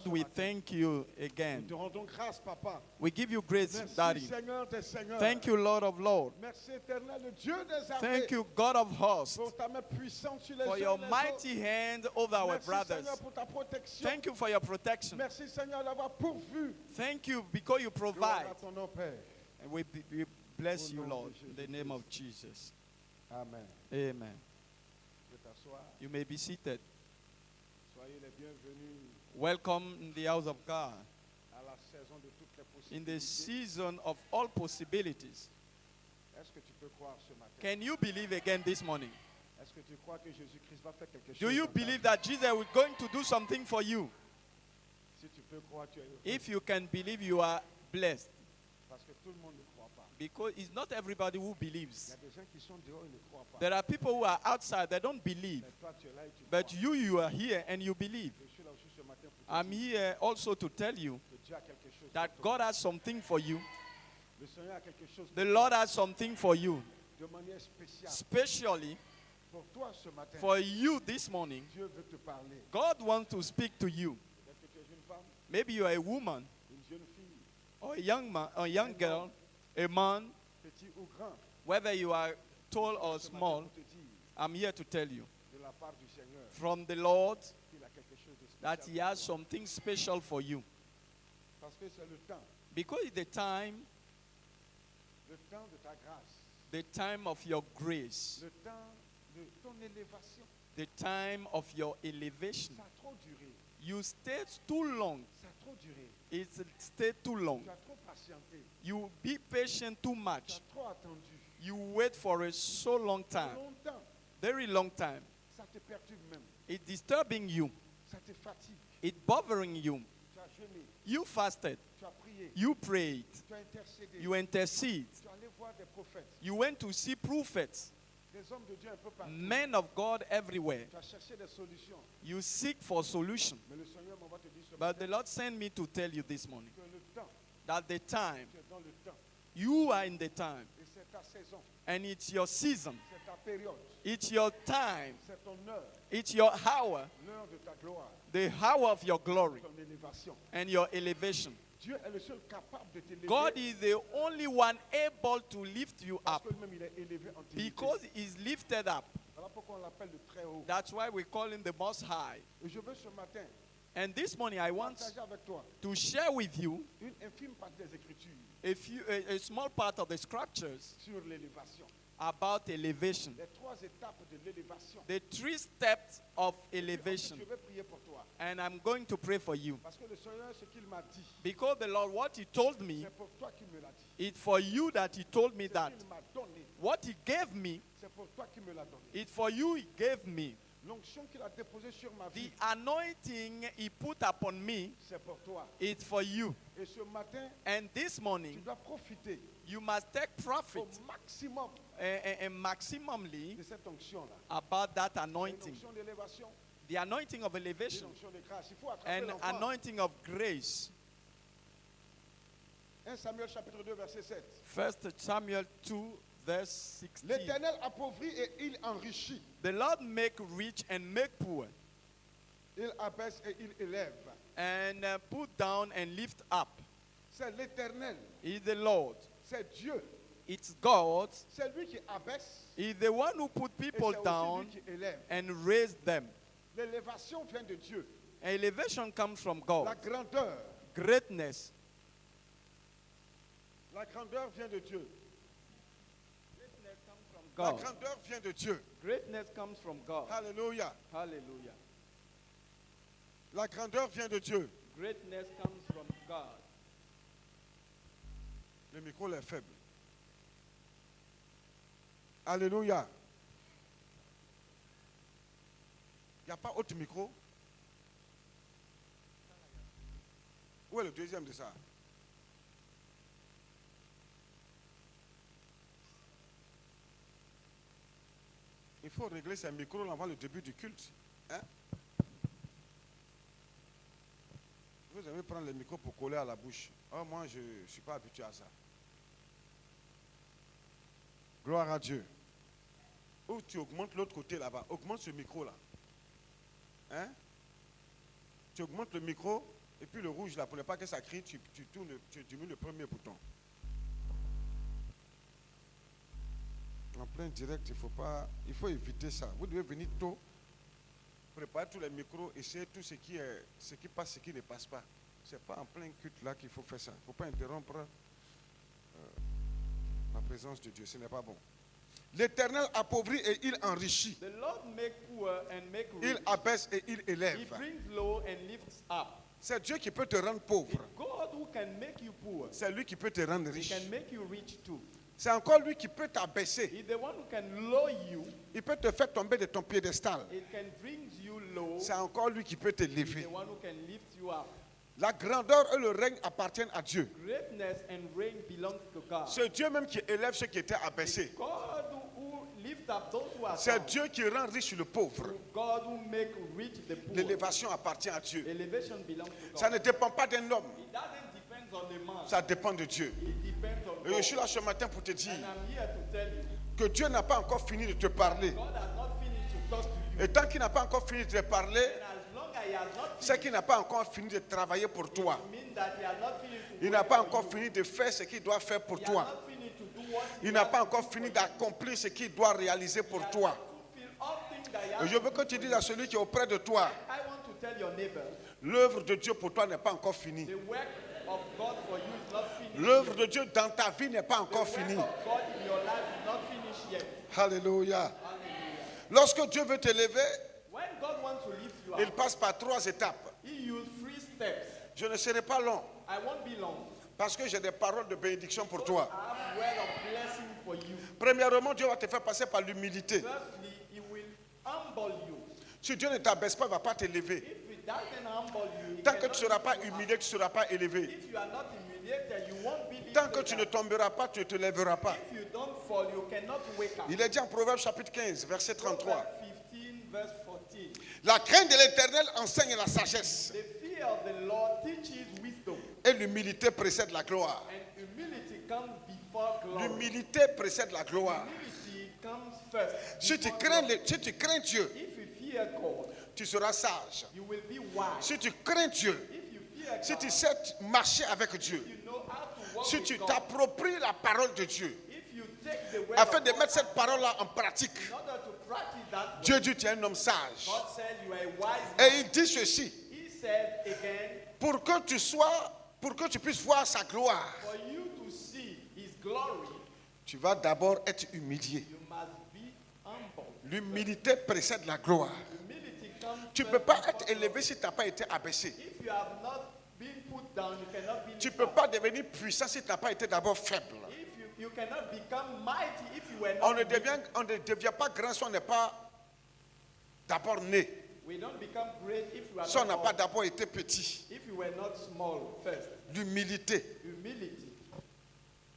We thank you again. Nous te rendons grâce, Papa. We give you grace, Merci, Daddy. Seigneur des Seigneurs. Thank you, Lord of Lords. Merci, Éternel, le Dieu des armées. Thank you, God of hosts, Pour ta main puissante sur les for uns your et les mighty autres. hand over our Merci, brothers. Seigneur, pour ta protection. Thank you for your protection. Merci, Seigneur, d'avoir pourvu. Thank you because you Gloire provide. à ton nom, Père. And we bless Au you, nom Lord, de in the name of Jesus. Amen. Amen. Je t'assois. You may be seated. Soyez les bienvenus Welcome in the house of God, à la saison de toutes les in the possibilités. season of all possibilities. Est-ce que tu peux croire ce matin? Can you believe again this morning? Est-ce que tu crois que Jésus-Christ va faire quelque chose? Do you dans ta believe vie? that Jesus is going to do something for you? Si tu peux croire, tu es heureux. If you can believe, you are blessed. Parce que tout le monde ne croit pas. Because it's not everybody who Il y believes. a des gens qui sont dehors, ils ne croient pas. There are people who are outside, they don't believe. Mais toi, tu es là et tu But crois. you are here and you believe. Je suis là aussi ce matin pour te I'm dire here also to tell you que Dieu a quelque chose that pour toi. God has something for you. Le Seigneur a quelque chose The pour Lord has something for you. toi de manière spéciale. Especially Pour toi ce matin, for you this morning. Dieu veut te parler. God wants to speak to you. Est-ce que tu es une femme, Maybe you are a woman une jeune fille, or a young man, or a young girl, a man, petit ou grand? whether you are tall or Ce matin, small. pour te dire I'm here to tell you de la part du Seigneur from the Lord qu'il a quelque chose de spécial that He pour has toi. something special for you. Parce que c'est Because it's le temps de ta grâce, the time of your grace, le temps de ton élévation. the time of your elevation. Ça a trop duré, You stayed too long. ça a trop duré. It's stayed too long. Tu as trop patienté, You be patient too tu much. as trop attendu. You wait for a so long time, Longtemps, very long time. ça te perturbe même, It's disturbing you. ça te fatigue. It's bothering you. Tu as jeûné, You fasted. tu as prié, You prayed. tu as intercédé, You intercede. tu es allé voir des prophètes, You went to see prophets, des hommes de Dieu un peu partout. men of God everywhere. Tu as cherché des solutions. You seek for solution. Mais le Seigneur m'envoie te dire ce But the matin Lord sent me to tell you this morning que le temps, that the time, tu es dans le temps. you are in the time, Et c'est ta saison, and it's your season, c'est ta période, it's your time, c'est ton heure, it's your hour, l'heure de ta gloire, the hour of your glory ton élévation. and your elevation. Dieu est le seul capable de t'élever God is the only one able to lift you parce up que lui-même il est élevé en dignité. because He's lifted up. Voilà pourquoi on l'appelle le très haut. That's why we call Him the Most High. Et je veux ce matin And this morning I want partager avec toi to share with you une infime partie des Écritures a small part of the scriptures sur l'élévation. about elevation. Les trois étapes de l'élévation. The 3 steps of Et elevation. ensuite, je vais prier pour toi. And I'm going to pray for you. Parce que le Seigneur, ce qu'il m'a dit, Because the Lord, what He told me, c'est pour toi qu'il me l'a dit. it's for you that He told me Ce that. qu'il m'a donné, What He gave me, c'est pour toi qu'il me l'a donné. it's for you He gave me. L'onction qu'il a déposée sur ma The vie, anointing He put upon me, c'est pour toi. it's for you. Et ce matin, And this tu morning, dois profiter you must take profit au maximum and maximally de cette onction-là. about that Une anointing. onction d'élévation, The anointing of une elevation onction de grâce. Il faut attraper and l'enfant. anointing of grace. 1 Samuel chapitre 2 verset 7. 1 Samuel 2, verse 16. L'Éternel appauvrit et il enrichit. The Lord make rich and make poor, Il abaisse et il élève. and put down and lift up. C'est l'Éternel. Is the Lord. C'est Dieu. It's God. C'est lui qui abaisse Is the one who put et people c'est aussi down lui qui élève. and raise them. L'élévation vient de Dieu. Elevation comes from La God. grandeur. Greatness. La grandeur vient de Dieu. La God. grandeur vient de Dieu. Greatness comes from God. Alléluia. Hallelujah. La grandeur vient de Dieu. Greatness comes from God. Le micro est faible. Alléluia. Il n'y a pas autre micro? Où est le deuxième de ça? Il faut régler ces micros avant le début du culte. Hein? Vous aimez prendre le micro pour coller à la bouche. Oh, moi, je ne suis pas habitué à ça. Gloire à Dieu. Ou tu augmentes l'autre côté là-bas. Augmente ce micro là. Hein? Tu augmentes le micro Et puis le rouge, là, pour ne pas que ça crie, tu tournes, tu mets le premier bouton. En plein direct, il faut éviter ça. Vous devez venir tôt, préparer tous les micros, essayer tout ce qui passe, ce qui ne passe pas. Ce n'est pas en plein culte là qu'il faut faire ça. Il ne faut pas interrompre la présence de Dieu. Ce n'est pas bon. L'Éternel appauvrit et il enrichit. The Lord make poor and make Il rich. abaisse et il He élève. brings low and lifts up. C'est Dieu qui peut te rendre pauvre. It's God who can make you poor. C'est lui qui peut te rendre He riche. can make you rich too. C'est encore lui qui peut t'abaisser. He's the one who can lower you. Il peut te faire tomber de ton piédestal. It can bring you low. C'est encore lui qui peut te He's lever. the one who can lift you up. La grandeur et le règne appartiennent à Dieu. Greatness and reign belongs to God. C'est Dieu même qui élève ceux qui étaient abaissés. God who lift up those who are C'est down. Dieu qui rend riche le pauvre. God who make rich the poor. L'élévation appartient à Dieu. Elevation belongs to God. Ça ne dépend pas d'un homme. It doesn't depend on the man. Ça dépend de Dieu. It depends on Et God. je suis là ce matin pour te dire And I'm here to tell you, que Dieu n'a pas encore fini de te parler. God has not finished to talk to you. Et tant qu'il n'a pas encore fini de te parler, And as long as He has not c'est finished, qu'il n'a pas encore fini de travailler pour toi. it means that He has not finished to Il n'a work pas for encore you. fini de faire ce qu'il doit faire pour He has toi. not finished to do what He Il n'a has pas to encore do fini for you. d'accomplir ce qu'il doit réaliser pour He has toi. not fulfilled all things that He has Et je to veux do que tu for dises you. à celui qui est auprès de toi, I want to tell your neighbor, l'œuvre de Dieu pour toi n'est pas encore finie. the work of God for you is not finished. L'œuvre de Dieu dans ta vie n'est pas The encore work finie. of God in your life is not finished yet. Alléluia. Hallelujah. Lorsque Dieu veut t'élever, When God wants to lift you il up, passe par 3 étapes. He uses 3 steps. Je ne serai pas long I won't be long. parce que j'ai des paroles de bénédiction pour toi. I have a word of blessing for you. Premièrement, Dieu va te faire passer par l'humilité. Firstly, He will humble you. Si Dieu ne t'abaisse pas, il ne va pas t'élever. If He doesn't humble you, He Tant que cannot tu ne seras lift pas you up. humilié, tu ne seras pas élevé. If you are not humiliated, you won't be lifted Tant que tu ne up. tomberas pas, tu ne te lèveras pas. If you don't fall, you cannot wake up. Il est dit en Proverbe chapitre 15, verset 33. Proverbs 15, verse 14. La crainte de l'Éternel enseigne la sagesse The fear of the Lord teaches wisdom, et l'humilité précède la gloire. and humility comes before glory. L'humilité précède la gloire. Humility comes first. Si tu before crains, glory. si tu crains Dieu, If you fear God, tu seras sage. you will be wise. Si tu crains Dieu, If you fear si God, tu sais marcher avec Dieu, you know how to walk si with tu God. t'appropries la parole de Dieu, If you take the word afin of de God mettre cette parole-là en pratique, in order to practice that word, Dieu dit tu es un homme sage. God said you are a wise Et man. il dit ceci, He said again, pour que tu puisses voir sa gloire, for you to see His glory, tu vas d'abord être humilié. you must be humble. L'humilité précède la gloire. Humility comes Tu ne first peux pas before être glory. élevé si tu n'as pas été abaissé. If you have not been put down, you cannot be Tu ne lifted peux up. pas devenir puissant si tu n'as pas été d'abord faible. If you cannot become mighty if you were On not ne weak. devient pas grand si on n'est pas d'abord né. We don't become great if you are Si on n'a not pas small. d'abord été petit. If you were not small first. L'humilité. Humility.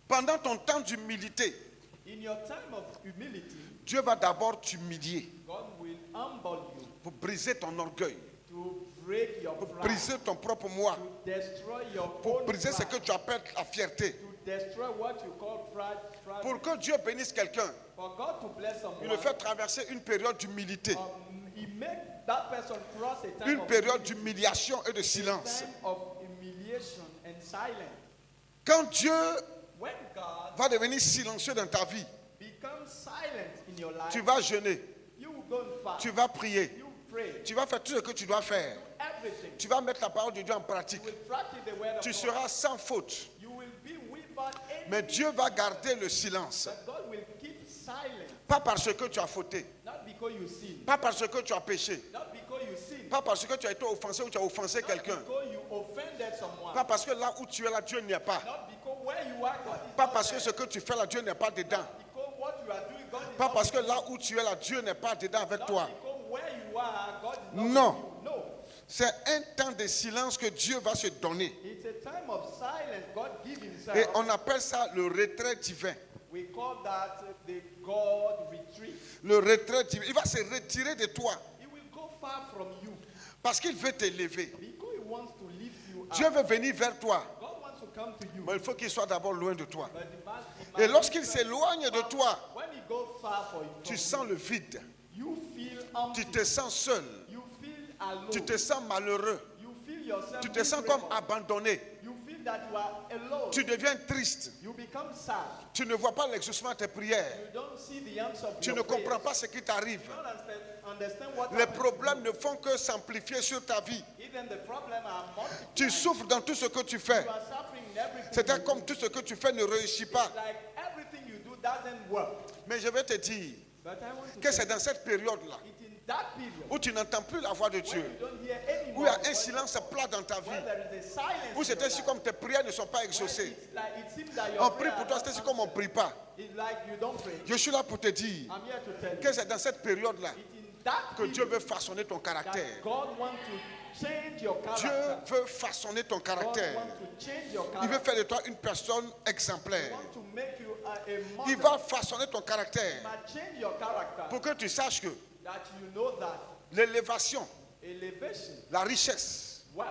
Pendant ton temps d'humilité, In your time of humility, Dieu va d'abord t'humilier God will humble you pour briser ton orgueil, to break your pour pride, briser ton propre moi, to destroy your pour own briser ce que pride, tu appelles la fierté. to destroy what you call pride. Pour que Dieu bénisse quelqu'un, For God to bless someone, il le fait traverser une période d'humilité, He make that person cross a time une of période humility, d'humiliation et de a silence. time of humiliation and silence. Quand Dieu When God va devenir silencieux dans ta vie, becomes silent in your life, tu vas jeûner, you will go and fast. tu vas prier, You pray. tu vas faire tout ce que tu dois faire. Everything. Tu vas mettre la parole de Dieu en pratique. You will practice the word of Tu God. seras sans faute. You will be without any. Mais Dieu va garder le silence. But God will keep silent. Pas parce que tu as fauté, Not because you sin. pas parce que tu as péché, Not because you sin. pas parce que tu as été offensé ou tu as offensé Not quelqu'un, because you offended someone. pas parce que là où tu es là, Dieu n'y est pas, Not because where you are, God is pas not parce que there. ce que tu fais là, Dieu n'est pas dedans, Because what you are doing, God is pas not parce que with là où tu es là, Dieu n'est pas dedans avec you. toi. Not because where you are, God is not Non. with you. No. C'est un temps de silence que Dieu va se donner. It's a time of silence God gives Himself. Et on appelle ça le retrait divin. We call that the God retreat. Le retrait divin. Il va se retirer de toi He will go far from you parce qu'il veut t'élever. because He wants to lift you up. Dieu veut venir vers toi, God wants to come to you. mais il faut qu'il soit d'abord loin de toi. But Et lorsqu'il s'éloigne de toi, when He goes far from tu you, sens le vide, you feel empty. tu te sens seul, You feel alone. tu te sens malheureux, You feel feel yourself Tu te sens comme miserable. abandonné. You feel that you are alone. Tu deviens triste. You become sad. Tu ne vois pas l'exaucement de tes prières. You don't see the answer of Tu your ne comprends prayers. pas ce qui t'arrive. You don't understand what Les happens. problèmes ne font que s'amplifier sur ta vie. Even the problem are multiplying. Tu souffres dans tout ce que tu fais. You are suffering in everything. C'est you comme do. tout ce que tu fais ne réussit pas. It's like everything you do doesn't work. Mais je vais te dire But I want to que say c'est dans cette période-là it's in that period où tu n'entends plus la voix de when Dieu, you don't hear où anymore il y a un the voice silence plat dans ta vie, when there is a silence où c'est in your ainsi life. comme tes prières ne sont pas When exaucées. it's like, it seems that your On prie prayer pour toi, are c'est not ainsi comme on ne answered. prie pas. It's like you don't pray. Je suis là pour te dire I'm here to tell que you. c'est dans cette période-là It's in that que Dieu period veut façonner ton that caractère. God wants to change your Dieu character. veut façonner ton God caractère. wants to change your Il veut character. faire de toi une personne He exemplaire. wants to make you a Il model. va façonner ton He caractère must change your character pour que tu saches que that you know that l'élévation, elevation, la richesse, wealth,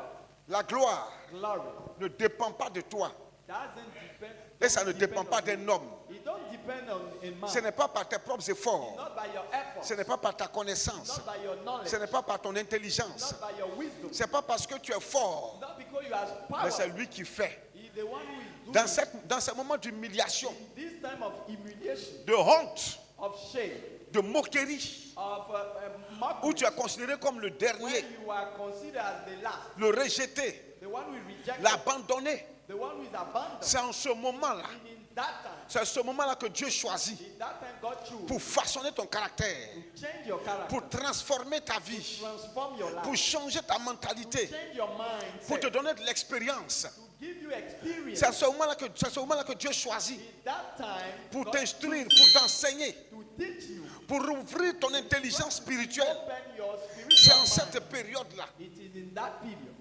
la gloire glory ne dépend pas de toi doesn't depend. et ça ne don't dépend depend pas on you. d'un homme. It don't depend on in man. Ce n'est pas par tes propres efforts, Not by your effort. ce n'est pas par ta connaissance, Not by your knowledge. ce n'est pas par ton intelligence, Not by your wisdom. c'est pas parce que tu es fort, Not because you are mais c'est power. lui qui fait. He's the one who is doing Dans ce moment d'humiliation, in this time of humiliation, de honte, of shame, de moquerie, of où mockery, tu es considéré comme le when dernier, you are considered as the last, le rejeté, the one who is rejected, l'abandonné. the one who is abandoned. C'est en ce moment-là, And in that time, c'est à ce moment-là que Dieu choisit in that time, God chose pour façonner ton caractère, to change your character, pour transformer ta vie, transform your life, pour changer ta mentalité, change your pour te mindset, donner de l'expérience. to give you experience. C'est à ce moment-là que Dieu choisit In that time, pour God t'instruire, chose pour t'enseigner, to teach you, pour ouvrir ton intelligence spirituelle. open your C'est en spiritual cette mind. période-là. It is in that period.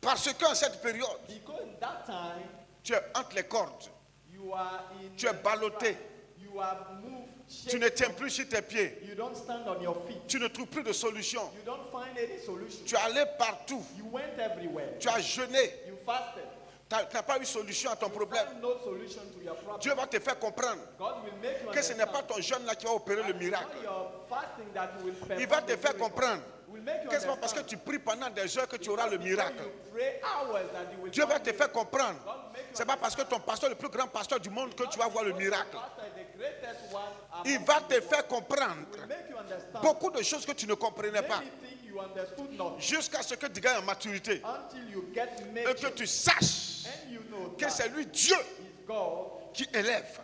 Parce qu'en cette période, Because in that time, tu es entre les cordes, you are in tu es the ballotté, trap. You are moved, tu ne shaken. tiens plus sur tes pieds, You don't stand on your feet. tu ne trouves plus de solution. You don't find any solution. Tu es allé partout, You went everywhere. tu as jeûné, You fasted. tu n'as pas eu solution à ton You problème. found no solution to your problem. Dieu va te faire comprendre God will make you que ce n'est pas understand ton jeûne là qui va opérer le that miracle. it's not your fasting that will Il perform va te the faire miracle. comprendre Will make you que ce n'est pas parce que understand tu pries pendant des heures que tu auras le because miracle. you pray hours that you will Dieu va find te the faire comprendre. God will make you Ce n'est pas parce que ton pasteur, le plus grand pasteur du monde, que tu vas voir le miracle. pastor is the greatest one Il among va you. te faire comprendre Will make you understand beaucoup de choses que tu ne comprenais pas many things you understood not jusqu'à ce que tu gagnes en maturité until you get et que mature tu saches and you know que that c'est lui Dieu is God qui élève.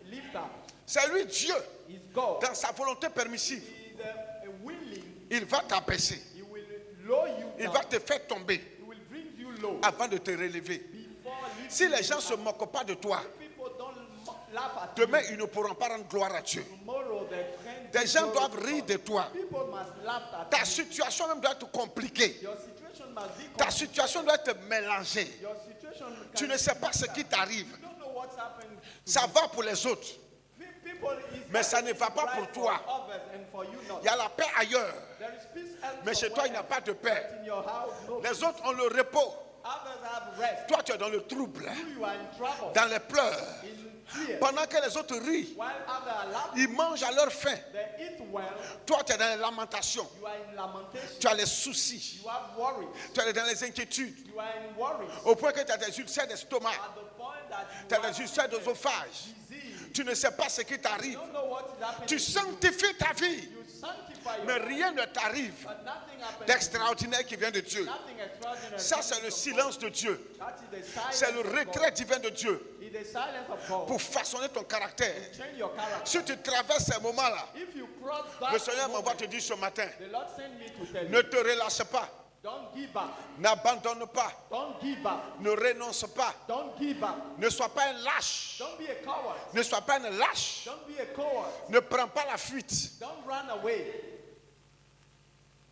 who lift up. C'est lui Dieu Is God. dans sa volonté permissive. He is willing. Il va t'abaisser. He will lower you Il down. va te faire tomber He will bring you low avant de te relever. before lifting Si les you gens ne se up. moquent pas de toi, People don't laugh at demain you. ils ne pourront pas rendre gloire à Dieu. Tomorrow they can't Des give gens glory doivent to rire God. de toi. People must laugh at Ta you. situation même doit être compliquée. Your situation must be Ta complete. situation doit être mélangée. Your situation Tu can ne sais be pas ce qui different. t'arrive. You don't know what's happened. Ça va pour les autres. People is Mais ça ne va pas right pour toi. for others and for you not. Il y a la paix ailleurs. There is peace Mais chez toi, il n'y a elsewhere, pas de paix. but in your house, no. Les autres ont le repos. Others have rest. Toi, tu es dans le trouble, You are in trouble, dans les pleurs. in fear. Pendant que les autres rient, While others are laughing, ils mangent à leur faim. they eat well. Toi, tu es dans les lamentations. You are in lamentation. Tu as les soucis. You have worries. Tu es dans les inquiétudes. You are in worries. Au point que tu as des ulcères d'estomac. At the point that Tu you as des ulcères d'œsophage. disease. Tu ne sais pas ce qui You t'arrive. don't know what is happening. Tu sanctifies ta vie. You sanctify Mais your rien ne t'arrive but nothing happens. d'extraordinaire qui vient de Dieu. Nothing extraordinary. Ça, c'est le silence de Dieu. That is the silence C'est le of retrait God. divin de Dieu It's the silence of God. pour façonner ton caractère. Change your character. Si tu traverses ces moments-là, If you cross that le Seigneur m'envoie moment, te dire ce matin, the Lord sent me to tell ne you, te relâche pas, don't give up. n'abandonne pas, Don't give up. ne renonce pas, Don't give up. ne sois pas un lâche, Don't be a coward. ne sois pas un lâche, Don't be a coward. ne prends pas la fuite. Don't run away.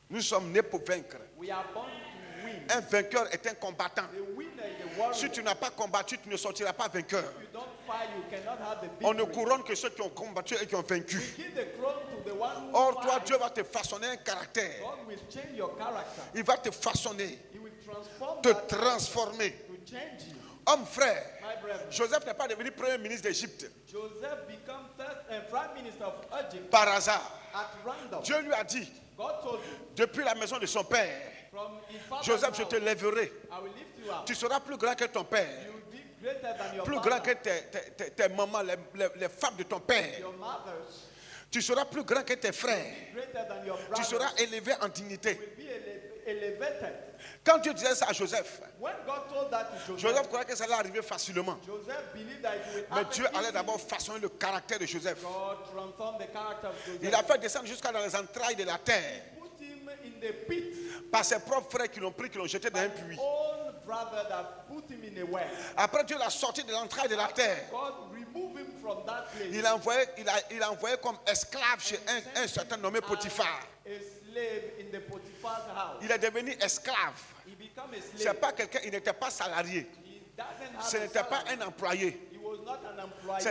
Nous sommes nés pour vaincre. We are born to win. Un vainqueur est un combattant. The winner is the warrior. Si tu n'as pas combattu, tu ne sortiras pas vainqueur. If you don't fight, you cannot have the On ne victory. couronne que ceux qui ont combattu et qui ont vaincu. Give the crown to the one who Or, toi, fights. Dieu va te façonner un caractère. God will change your character. Il va te façonner, He will transform te that transformer. to change you. Homme frère, My brethren, Joseph n'est pas devenu premier ministre d'Égypte Joseph became first and prime minister of Egypt par hasard. at random. Dieu lui a dit, God told him depuis la maison de son père, From his father's Joseph, je te house, lèverai. I will lift you up. Tu seras plus grand que ton père. You will be greater than your Plus grand que father. tes mamans, les femmes de ton père. Your mothers, Tu seras plus grand que tes frères. greater than your Tu brothers. seras élevé en dignité. Will be elevated. Quand Dieu disait ça à Joseph, When God told that to Joseph, Joseph croyait que ça allait arriver facilement. Joseph believed that it would Mais happen Dieu allait easily. d'abord façonner le caractère de Joseph. God transformed the character of Joseph. Il a fait descendre jusqu'à dans les entrailles de la terre Put him in the pit. par ses propres frères qui l'ont pris, qui l'ont jeté dans un puits. Own brother that put him in a well. Après, Dieu l'a sorti de l'entraille de la terre. God removed him from that place. Il a envoyé comme esclave chez un certain nommé Potiphar. A slave in the Potiphar's house. Il est devenu esclave. He became a C'est slave. pas quelqu'un, il n'était pas salarié. He doesn't have Ce a n'était pas salary. un employé. He was not an employee.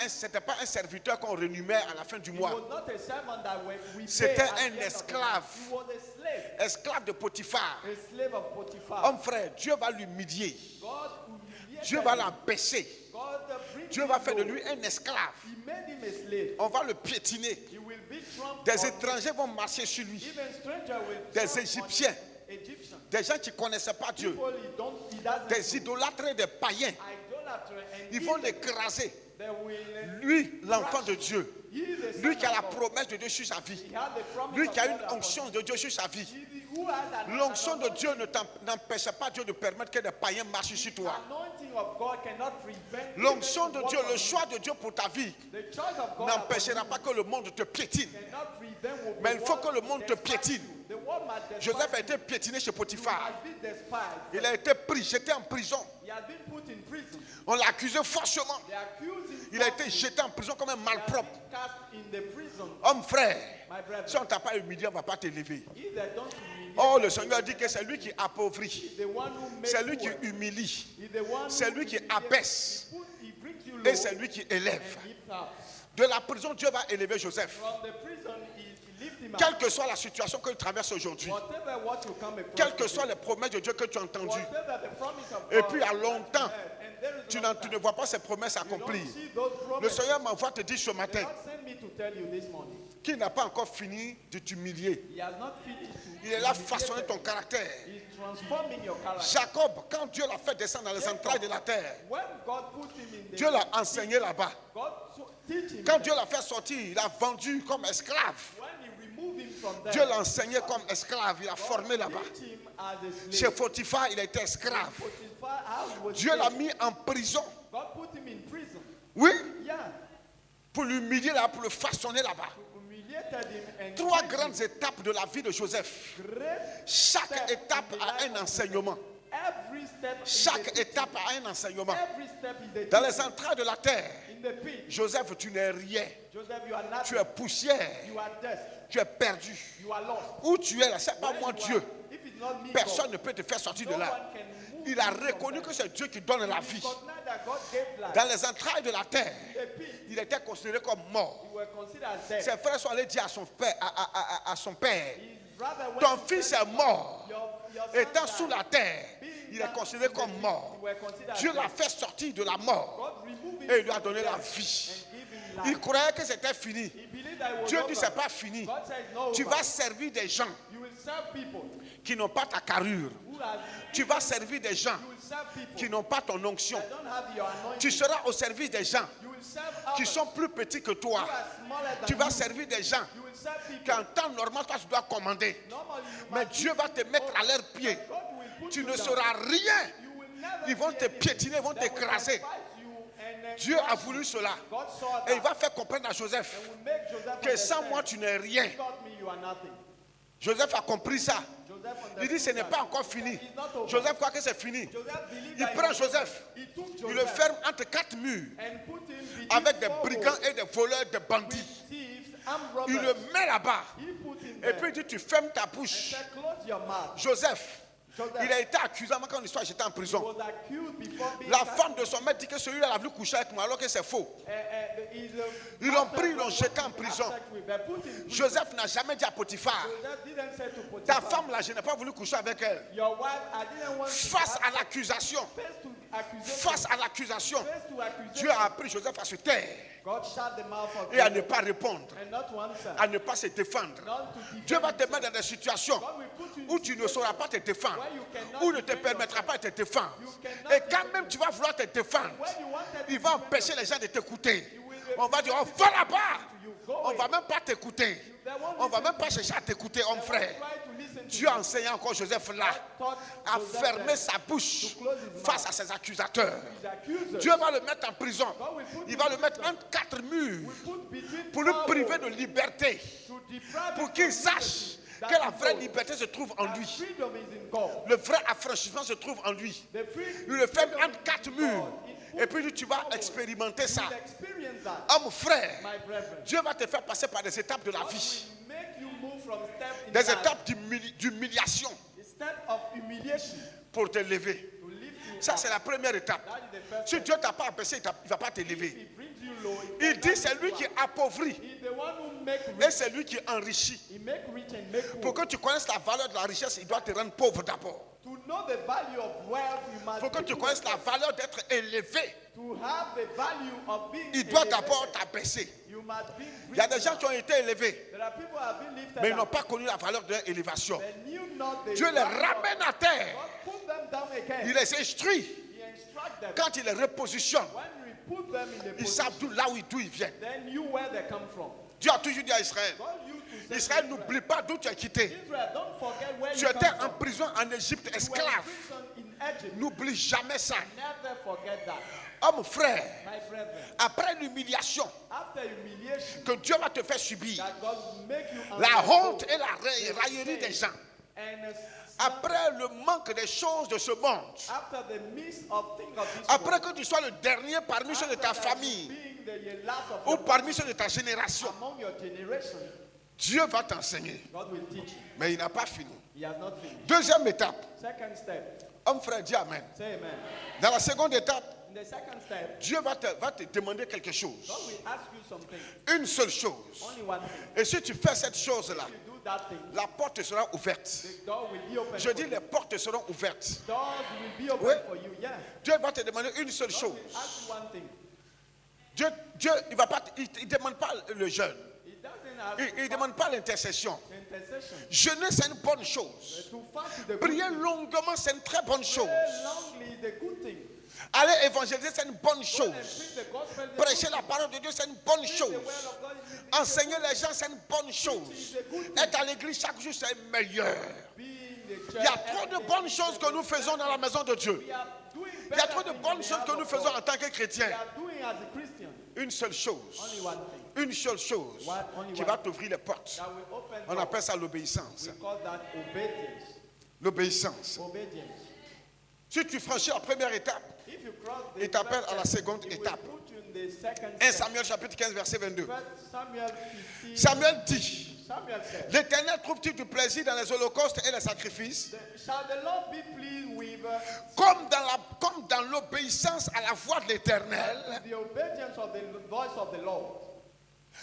C'était pas un serviteur qu'on rémunère à la fin du He mois. was not a servant that we C'était pay at the un end of the esclave. month. He was a slave. Esclave de Potiphar. A slave of Potiphar. Homme frère, Dieu va l'humilier. God humiliated Dieu va him. l'abaisser. God bring Dieu him va faire de low. lui un esclave. He made him a slave. On va le piétiner. He will be trampled Des on. étrangers vont marcher sur lui. Even stranger will Des trample on Égyptiens. Egyptians. Des gens qui ne connaissaient pas Dieu. People he doesn't Des idolâtres et des païens. idolater and Ils vont l'écraser. they will Lui, l'enfant de Dieu. he the Lui son qui a la of God. promesse de Dieu sur sa vie. He had the promise Lui of qui a God une upon onction him. de Dieu sur sa vie. Who has an L'onction de anointing? Dieu n'empêche pas Dieu de permettre que des païens marchent sur toi. Anointing of God cannot prevent L'onction even de to Dieu, walk le on choix de Dieu pour ta vie you. The choice of God n'empêchera pas que le monde te piétine. cannot prevent what Mais the il faut world que le monde te despise piétine. you. The world must despise Joseph a you. été piétiné chez You Potiphar. must be despised. Il a été pris, jeté en prison. He has been put in prison. On l'a accusé faussement. They accuse him. Il a été falsely. jeté en prison comme un He has malpropre. been cast in the prison. Homme frère, My brother, si on ne t'a pas humilié, on ne va pas t'élever. if they don't humiliate, Oh, le Seigneur dit que c'est lui qui appauvrit. the one who makes C'est lui qui poor, humilie. is the one C'est who lui qui humiliates. abaisse. He brings you low Et c'est lui qui élève. and lifts up. De la prison, Dieu va élever Joseph. From the prison, he lifts him Quelle up. que soit la situation que tu traverses aujourd'hui, Whatever what you come across, quelles que soient les promesses de Dieu que tu as entendues, whatever the promise of et God puis à that you longtemps, heard, and there is tu no ne vois pas ces promesses accomplies. don't see those Le promises. Seigneur m'envoie te dire ce The matin Lord sent me to tell you this morning. qu'il n'a pas encore fini de t'humilier. He has not finished to Il est là humiliate façonner you. ton caractère. He's transforming your character. Jacob, quand Dieu l'a fait descendre dans les entrailles de la terre, When God put him in the Dieu l'a enseigné là-bas. God teach him. Quand Dieu l'a fait sortir, il a vendu comme esclave. When he removed him from there, Dieu l'a enseigné comme esclave, il a formé là-bas. teach him as a Chez slave. Potiphar, il a été esclave. Potiphar house was Dieu l'a slave. mis en prison. God put him in prison. Oui, Yeah. pour l'humilier là, pour le façonner là-bas. Humiliated him and Trois changed him. grandes étapes de la vie de Joseph. Great Chaque step étape in the a life un of enseignement. Every step in Chaque the étape a un enseignement. Every step is a Dans les teaching. entrailles de la terre, In the pit, Joseph, tu n'es rien. Joseph, you are Tu nothing. es poussière. You are dust. Tu es perdu. You are lost. Où tu es là, c'est pas Where moi you Dieu. are, if it's not me, Personne God, ne peut te faire sortir no de là. one can move Il a you from reconnu there. que c'est Dieu qui donne la He vie. recognized that God gave life. Dans les entrailles de la terre, The pit, il était considéré comme mort. you were considered as dead. Ses frères sont allés dire à son père, à son père, His brother went ton to fils tell est mort. your son Étant died. sous la terre, Being il est down considéré in the comme pit, mort. you were considered Dieu as l'a dead. fait sortir de la mort God removed him et il lui a from donné death la vie. and gave him Il life. croyait que c'était fini. He believed that it was Dieu over. dit c'est pas fini. God said no. Tu over. vas servir des gens You will serve people qui n'ont pas ta carrure. who have. Tu vas servir des gens You will serve people qui n'ont pas ton onction. that don't have your anointing. Tu seras au service des gens You will serve qui others sont plus petits que toi. who are smaller than Tu vas you. servir des gens You will serve people. qu'en temps normal, toi, tu dois commander. Normally you Mais must Dieu va te mettre à leurs pieds. God will put Tu you ne down. seras rien. You will never Ils vont be te anything. piétiner, ils vont They will t'écraser. despise you and Dieu crush a you. voulu cela. God saw Et il that va faire comprendre à Joseph and will make Joseph que sans understand. moi, tu n'es rien. Without me, you are nothing. Joseph a compris ça. Joseph Il dit, ce n'est understood pas that. encore fini. It's not over. Joseph croit que c'est fini. Joseph believed Il that it prend was Joseph. over. He took Il le Joseph ferme entre quatre murs and put him between avec des four brigands walls et des voleurs, des bandits. with thieves, armed Il robbers. le met là-bas. He put him Et there puis il dit, tu fermes ta and bouche. said, close your mouth. Joseph, Joseph. il a été accusé avant quand l'histoire j'étais en He prison. was accused before being La cast. femme de son maître dit que celui-là a voulu coucher avec moi alors que c'est faux. Ils l'ont pris, ils l'ont jeté en prison. Joseph n'a jamais dit à Potiphar, Joseph didn't say to ta Potiphar, femme là, je n'ai pas voulu coucher avec elle. your wife, I didn't want to Face have à l'accusation, face to accusation, face à l'accusation, face to accusation, Dieu a appris Joseph à se taire God shut the mouth of et à God ne pas répondre, and not to answer, à ne pas se défendre. not to defend Dieu va te himself. mettre dans des situations God will put you in où tu ne sauras pas te défendre, where you cannot où ne te defend permettra yourself. pas de te défendre. You cannot Et quand defend même tu vas vouloir te défendre, When you wanted il to va defend empêcher les gens de t'écouter. you will On va dire, on refuse va to là-bas. listen to you. Go On away. va même pas t'écouter. They won't On va listen même to pas you. chercher à t'écouter, homme They frère. won't try to listen to Dieu you. a enseigné encore Joseph là God taught à Joseph fermer that sa bouche to close his mouth. face à ses accusateurs. his accusers. Dieu va le mettre en prison. God will put Il him va in le mettre prison. entre quatre murs We put between pour le four priver walls de liberté, to deprive pour him qu'il from sache liberty, that que la he vraie knows liberté se trouve en that lui. freedom is in God. Le vrai affranchissement se trouve en lui. The free- Il le fait freedom entre is quatre in murs. God. It Et puis tu vas put expérimenter you ça. will experience that, Homme frère, my brethren. Dieu va te faire passer par des étapes de la God vie. will make you move from step in Des life, étapes d'humiliation a step of humiliation pour te lever. to lift you Ça, up. c'est la première étape. That is the first Si step. Dieu t'a pas abaissé, il ne va pas te If lever. he brings you low, Il dit c'est lui qui appauvrit He's the one who make et rich. c'est lui qui enrichit. He make rich and make Pour poor. que tu connaisses la valeur de la richesse, il doit te rendre pauvre d'abord. To know the value of wealth, you must Pour que be tu poor. connaisses la valeur d'être élevé, To have the value of being il doit elevated, d'abord t'abaisser. you must be Il y a des gens qui ont été élevés, There are people who have been lifted mais ils n'ont up. pas connu la valeur de leur élévation. They knew not the Dieu les value of- ramène à terre. God put them down again. Il les instruit. He instruct them. Quand il les repositionne, When we put them in the ils position, savent d'où ils viennent. then you where they come from. Dieu a toujours dit à Israël, God used to say Israël, to n'oublie pas d'où tu as quitté. Israel, don't forget where Tu you étais come en from. prison en Égypte, You were in esclave. prison in Egypt. N'oublie jamais ça. Never forget that. Homme frère, My brethren, après l'humiliation after humiliation, que Dieu va te faire subir, that God will make you la undergo honte et la raillerie des gens, and après le manque des choses de ce monde, after the midst of things of this après world, que tu sois le dernier parmi ceux de ta after that, famille being the last of ou your parmi ceux de ta génération, among your generation, Dieu va t'enseigner. God will teach you. Mais il n'a pas fini. He has not finished. Deuxième étape, Second step, homme frère, dis Amen. say amen. Dans la seconde étape, In the second step, Dieu va te demander quelque chose. God will ask you something, Une seule chose. only one thing. Et si tu fais cette chose-là, If you do that thing, la porte sera ouverte. the door will be open. Je for dis you. les portes seront ouvertes. Doors will be open Oui. for you. Yeah. Dieu va te demander une seule God chose. will ask you one thing. Dieu il va pas, il demande pas le jeûne. He doesn't ask Il you demande pas l'intercession. intercession. Jeûner, c'est une bonne chose. To fast is the good Prier thing. longuement, c'est une très bonne chose. Pray longly is the good thing. Aller évangéliser, c'est une bonne Go and chose. preach the gospel is the Prêcher good la thing. parole de Dieu, c'est une bonne Preach chose. the word of God is the Enseigner les gens, c'est une bonne chose. Être à l'église chaque jour, c'est meilleur. Be in the church Il y a trop de every bonnes day. choses que nous faisons dans la maison de Dieu. We are doing Il y a better trop de things in bonnes the choses house que nous of faisons God. en tant que We chrétiens. are doing as a Christian Une seule chose. only one thing Une seule chose Only qui one. va t'ouvrir les portes. that will open On doors. appelle ça l'obéissance. We call that obedience. L'obéissance. Obedience. Si tu franchis la première étape, If you cross the il t'appelle first à la step, seconde he will étape. put you in the second 1 step. Samuel chapitre 15 verset 22. First Samuel 15. Samuel dit, Samuel said, l'Éternel trouve-t-il du plaisir dans les holocaustes et les sacrifices, shall the Lord be pleased with comme dans l'obéissance à la voix de l'Éternel? the obedience of the voice of the Lord?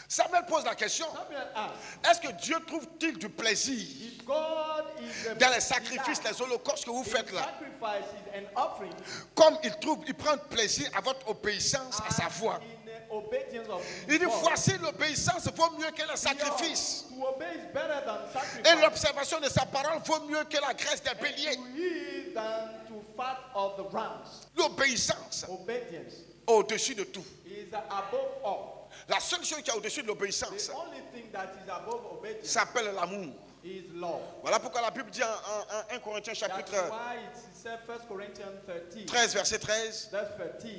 Samuel pose la question, Samuel asked, est-ce que Dieu trouve-t-il du plaisir if God is dans les sacrifices, les holocaustes que vous faites là? sacrifices and offering Comme il prend plaisir à votre obéissance à sa voix. in the obedience of Il dit, God. voici l'obéissance vaut mieux que le sacrifice. To obey is better than Et sacrifice. l'observation de sa parole vaut mieux que la graisse des béliers. To heed than to fat of the rams. L'obéissance Obedience au-dessus de tout. is above all. La seule chose qui est au-dessus de The l'obéissance only thing that is above obedience s'appelle l'amour. is love. Voilà pourquoi la Bible dit en 1 Corinthiens That's chapitre why it's said 1 Corinthians 13, 13 verset 13, verse 13.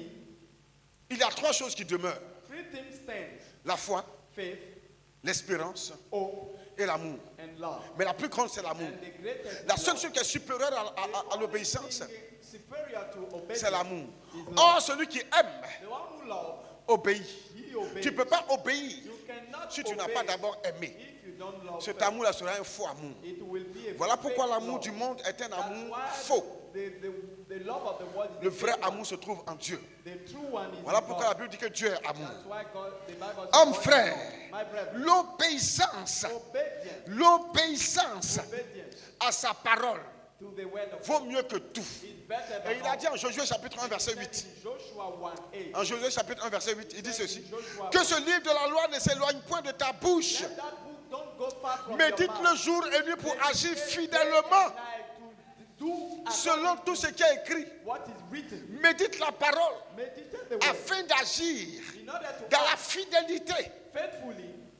il y a trois choses qui demeurent. Three things stand: La foi, faith, l'espérance hope, et l'amour. and love. Mais la plus grande, c'est l'amour. And the greatest La is seule love. chose qui est supérieure à l'obéissance, The only thing superior to obedience c'est l'amour. is love. Or, celui qui aime The one who loves, obéit. he obeys. Tu ne peux pas obéir You cannot si tu n'as obey pas d'abord aimé. if you don't love Cet first. amour-là sera un faux amour. It will be a Voilà pourquoi fake l'amour love. du monde est un That's amour why faux. The love of the world is Le the vrai fake one. amour se trouve en Dieu. The true one is Voilà in pourquoi la God. Bible dit que Dieu est amour. That's why the Bible says Homme God is frère, love. My brethren, l'obéissance, obedience l'obéissance obedience à sa parole to the word of vaut God mieux que tout. is better Et than il a all. dit en Josué chapitre 1 verset He said 8. in Joshua 1:8. En Josué chapitre 1 verset 8, il dit ceci. Joshua Que ce livre de la loi ne s'éloigne point de ta bouche. Let that book don't go far from your Médite-le mouth. jour et nuit pour agir Meditate fidèlement day and night to do selon according tout ce qui est écrit. what is written. Médite la parole Meditate the word afin d'agir in order to dans la act fidélité,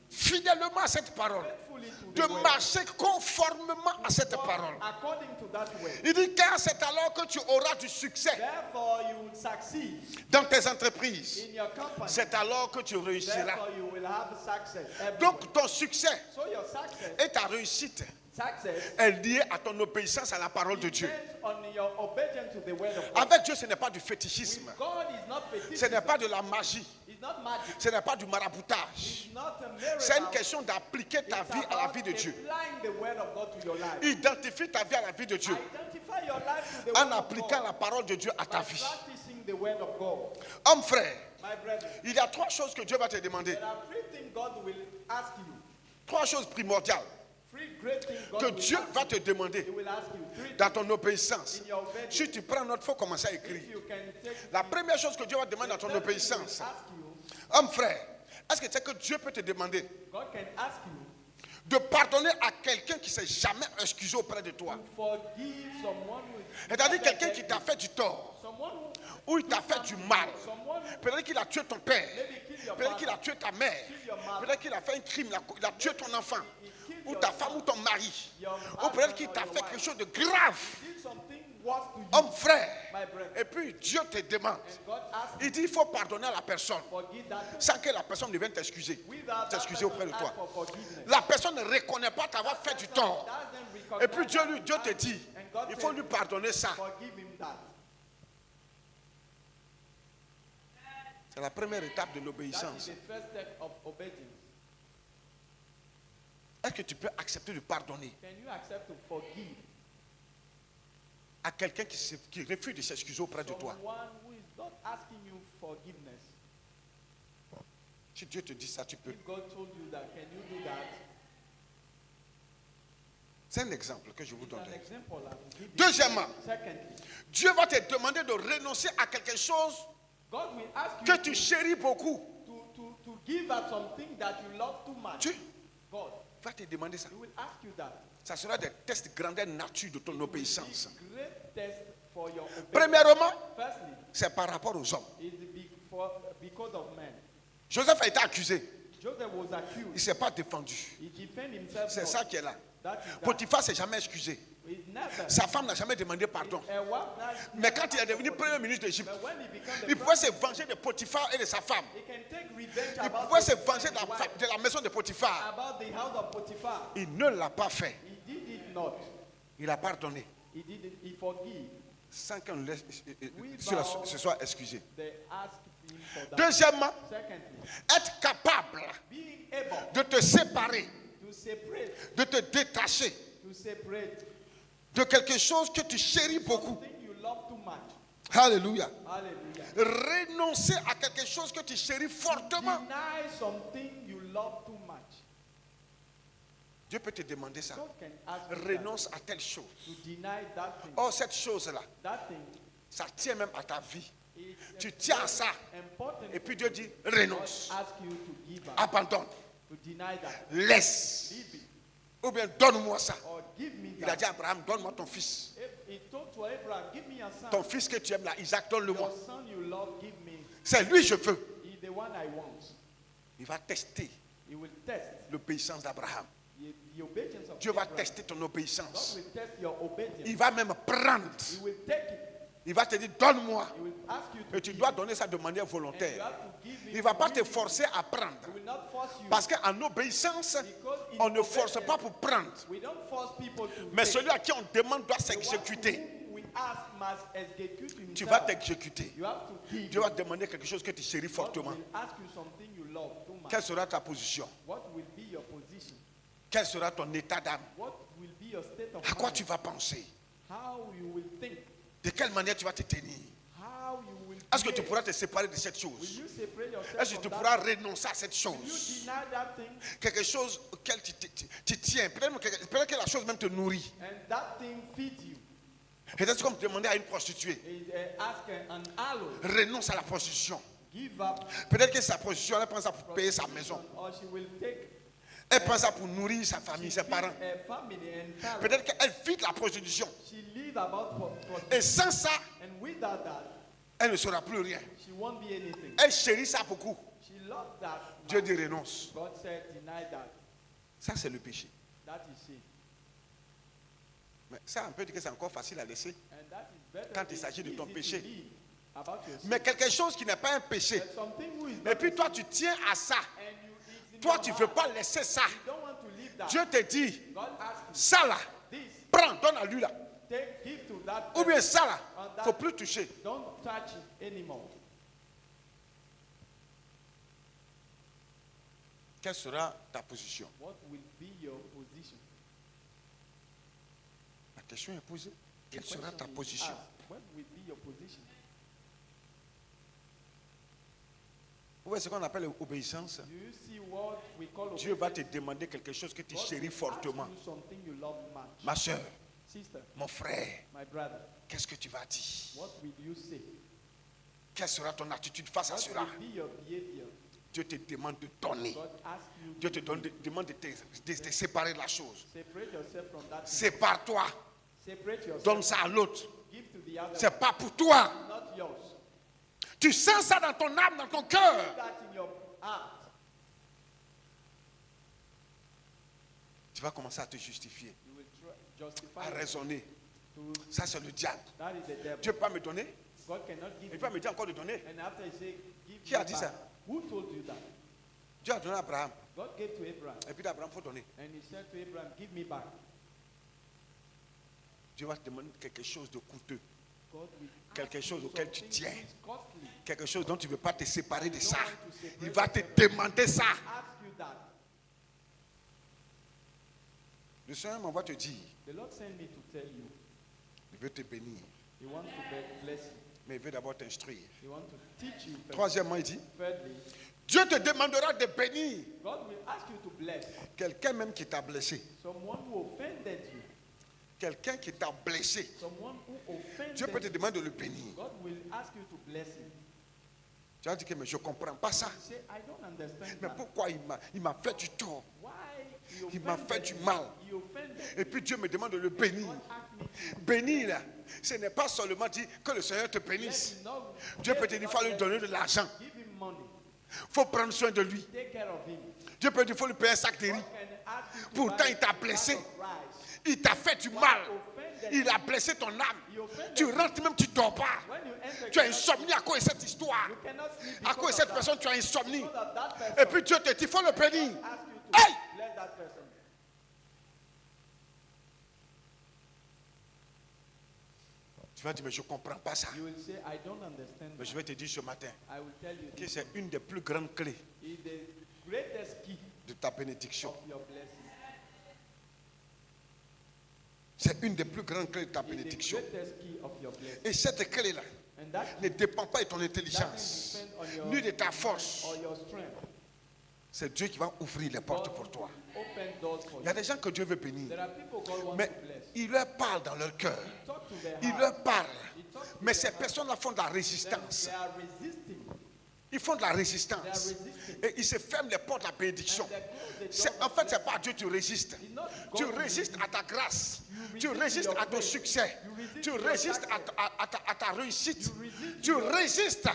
fidèlement à cette parole, faithfully to de the word. marcher conformément à cette parole. According to that word. Il dit car c'est alors que tu auras du succès Therefore you will succeed dans tes entreprises. in your company. C'est alors que tu réussiras. Therefore you will have success everywhere. Donc ton succès So your success et ta réussite Success est liée à ton obéissance à la parole de Dieu. depends on your obedience to the word of God. Avec Dieu, ce n'est pas du fétichisme. With God is not Ce fetishism. n'est pas de la magie. It's not magic. Ce n'est pas du maraboutage. It's not a miracle. C'est une question d'appliquer ta It's vie à la about vie de Dieu. applying the word of God to your life. Identifie ta vie à la vie de Dieu Identify your life to the en word of appliquant God la parole de Dieu à ta by vie. practicing the word of God. Homme frère, My brethren, il y a trois choses que Dieu va te demander. there are three things God will ask you. Trois choses primordiales Three great things God que will Dieu ask va you. te demander He will ask you three dans things ton obéissance. in your obedience. Si tu prends note, il faut commencer à écrire. If you can take La première chose que Dieu va te demander dans ton the third thing he will obéissance, ask you, homme frère, est-ce que tu sais que Dieu peut te demander God can ask you de pardonner à quelqu'un qui ne s'est jamais excusé auprès de toi? to forgive someone who C'est-à-dire quelqu'un qui t'a fait du tort, someone ou il t'a fait du mal. someone Peut-être qu'il a tué ton père, maybe kill your peut-être qu'il a father, tué ta mère, kill your mother, peut-être qu'il a fait un crime, il a tué ton enfant, kill ou your ta femme ou ton mari, your ou peut-être qu'il husband t'a or your fait wife. quelque chose de grave. did something worse to you, Homme frère, my brother. et puis Dieu te demande, And God asks you il dit il faut pardonner à la personne forgive that person sans que la personne ne vienne t'excuser, without that t'excuser auprès de person toi. ask for forgiveness. La personne ne reconnaît pas t'avoir fait du tort. Doesn't Et puis recognize Dieu that te dit, and God il faut says, lui pardonner ça. forgive him that. C'est la première étape de That is l'obéissance. the first step of obedience. Est-ce que tu peux accepter de pardonner Can you accept to forgive à quelqu'un qui refuse de s'excuser auprès de toi? someone who is not asking you forgiveness? Si Dieu te dit ça, tu peux. If God told you that, can you do that? C'est un exemple que je vous It's an donne. example I will give you. Deuxièmement, Secondly, Dieu va te demander de renoncer à quelque chose God will ask you que tu to, chéris beaucoup. to give up something that you love too much. Dieu God, va te demander ça. He will ask you that. Ça sera des tests grandeur nature de ton obéissance. Great test for your obedience. Premièrement, Firstly, c'est par rapport aux hommes. is because of men. Joseph a été accusé. Joseph was Il accused. ne s'est pas défendu. He defended himself. C'est not. ça qui est là. That is that. Potiphar ne s'est jamais excusé. He's never. Sa femme n'a jamais demandé pardon. A wife now- Mais quand il est devenu premier ministre d'Égypte, But when he became the il pouvait president, se venger de Potiphar et de sa femme. he can take revenge Il about, pouvait se his venger de la, wife, de la maison de Potiphar. about the house of Potiphar. Il ne l'a pas fait. He did it not. Il a pardonné He did it. He forgave. sans qu'on Without- se soit excusé. They asked him for that. Deuxièmement, Secondly, être capable being able de te séparer, to separate, de te détacher to separate de quelque chose que tu chéris beaucoup. something you love too much. Alléluia. Hallelujah. Renoncer à quelque chose que tu chéris fortement. Deny something you love too much. Dieu peut te demander ça. God can ask you Renonce à telle chose. that, to deny that thing. Or, cette chose-là, That thing ça tient même à ta vie. is Tu tiens à ça. important. Et puis Dieu dit, God renonce, ask you to give up, abandonne, to deny that. laisse. Leave it Ou bien donne-moi ça. or give me Il a dit that. à Abraham, donne-moi ton fils. He told to Abraham, give me your son. Ton fils que tu aimes là, Isaac, donne-le-moi. Your son you love, give me. C'est lui je veux. He's the one I want. Il va tester He will test l'obéissance d'Abraham. the obedience of Dieu va Abraham. tester ton God obéissance. will test your obedience. Il va même prendre. He will take it. Il va te dire, donne-moi. He will ask you to Et tu give dois it. donner ça de manière And you volontaire. have to give it Il ne va pas te willingly. forcer à prendre. He will not force you. Parce qu'en obéissance, Because in on ne force obedience, pas pour prendre. we don't force people to Mais take. celui à qui on demande doit The one s'exécuter. whom we ask must execute himself. Tu vas t'exécuter. You have to give. Dieu va te demander quelque chose que tu chéris God fortement. will ask you something you love too much. Quelle sera ta position? What will be your position? Quel sera ton état d'âme? What will be your state of À quoi mind? tu vas penser? How you will think? De quelle manière tu vas te tenir? How you will Est-ce que tu behave? pourras te séparer de cette Will chose? you separate yourself Est-ce que tu from pourras that? renoncer à cette Will you chose? deny that thing Quelque chose auquel tu tiens. Peut-être que la chose même te nourrit. and that thing feeds you? Et c'est comme demander à une prostituée, Ask an aloe, renonce à la prostitution. give up Peut-être que sa prostitution, elle prend ça pour payer sa maison. or she will take Elle prend ça pour nourrir sa famille, ses parents. her family and parents. Peut-être qu'elle vit de la prostitution. She live about prostitution. Et sans ça, And without that, elle ne sera plus rien. she won't be anything. Elle chérit ça beaucoup. She loved that. Dieu dit renonce. God said, deny that. Ça, c'est le péché. That is sin. Mais ça, on peut dire que c'est encore facile à laisser. And that is better. Quand il It's s'agit de ton easy péché. to live about your sin. Mais quelque chose qui n'est pas un péché. There's something who is Et not puis toi, tu tiens à ça. and you, it's in Toi, your tu ne veux heart. pas laisser ça. You don't want to leave that. Dieu te dit, God asked ça là, you, this, prends, donne à lui là. take, give to that Ou bien person. ça là, il ne faut plus toucher. Don't touch it anymore. Quelle sera ta position? What will be your position? La question est posée. Quelle The sera ta question is position? asked, what will be your position? Vous voyez ce qu'on appelle l'obéissance? Do you see what we call Dieu va obedience? te demander quelque chose que tu God chéris will ask fortement. you something you love much. Ma soeur, Sister, mon frère, my brother, qu'est-ce que tu vas dire? what will you say? Quelle sera ton attitude face à What cela? will be your behavior? Dieu te demande de donner. God asks you Dieu te to demande de te séparer de la chose. separate yourself from that thing. Sépare-toi. Separate yourself. Donne ça à l'autre. Give to the other C'est pas pour toi. one, not yours. Tu sens ça dans ton âme, dans ton cœur. That in your heart. Tu vas commencer à te justifier, You will justify à it raisonner. to Ça, c'est le diable. that is the devil. Dieu ne peut pas me donner. God cannot give Il you. va me dire encore de donner. And after he say, give Qui a me dit back. ça? Who told you that? Dieu a donné à Abraham. God gave to Abraham. Et puis d'Abraham, il faut donner. And he said to Abraham, give me back. Dieu va te demander quelque chose de coûteux. God will Quelque ask chose you auquel tu something tiens. which is costly. Quelque chose dont tu ne veux pas te séparer de You ça. don't want to separate Il va te yourself. demander ça. Ask you that. Le Seigneur m'envoie te dire, The Lord sent me to tell you. il veut te bénir, He wants to bless you. mais il veut d'abord t'instruire. He wants to teach you. First. Troisièmement, il dit, Thirdly, Dieu te demandera de bénir God will ask you to bless quelqu'un même qui t'a blessé. someone who offended you. Quelqu'un qui t'a blessé. Someone who offended Dieu peut te you. demander de le bénir. God will ask you to bless him. Tu vas dire que mais je ne comprends pas ça. You say, I don't understand Mais that. pourquoi il m'a fait du tort? Why Il m'a fait du mal. He offended Et puis Dieu me demande de le bénir. God asked me to Bénir, là, ce n'est pas seulement dire que le Seigneur te let bénisse. him know. Dieu peut te dire qu'il faut lui donner de l'argent. Give him money. Il faut prendre soin de lui. Take care of him. Dieu peut dire qu'il faut lui payer un sac de riz. God can ask you to Pourtant, buy il t'a a bag blessé. of rice. Il t'a fait du mal. Offended Il a you. blessé ton âme. He offended Tu you. rentres même, tu ne dors pas. When you enter, Tu as you insomnie à cause de cette histoire. cannot sleep À cause de because cette of personne, that. tu as insomnie. Because of that person. Et puis Dieu te dit, il faut le bénir. Ask you to Hey! bless that person. Tu vas dire, mais je ne comprends pas ça. You will say, I don't understand Mais je that. vais te dire ce matin I will tell you que this. c'est une des plus grandes clés Is the greatest key de ta bénédiction. of your blessing. C'est une des plus grandes clés de ta Is the bénédiction. greatest key of your blessing. Et cette clé-là And that ne dépend pas de ton doesn't intelligence, depend on your ni de ta force. or your strength. C'est Dieu qui va ouvrir les portes God pour toi. will open doors for Il y a you. des gens que Dieu veut bénir, There are people God wants mais to bless. il leur parle dans leur cœur. He talk to their Il heart. leur parle. He talk to Mais their ces heart. personnes-là font de la Then résistance. they are resisting. Ils font de la They are résistance. resisting. Et ils se ferment les portes de la bénédiction. And they close the C'est- door En of fait, ce blessing. n'est pas à Dieu que tu résistes. It's not Tu God who résistes à ta grâce. You Tu resist résistes your à ton faith. succès. You resist Tu your résistes à success. à ta réussite. You resist Tu your- résistes.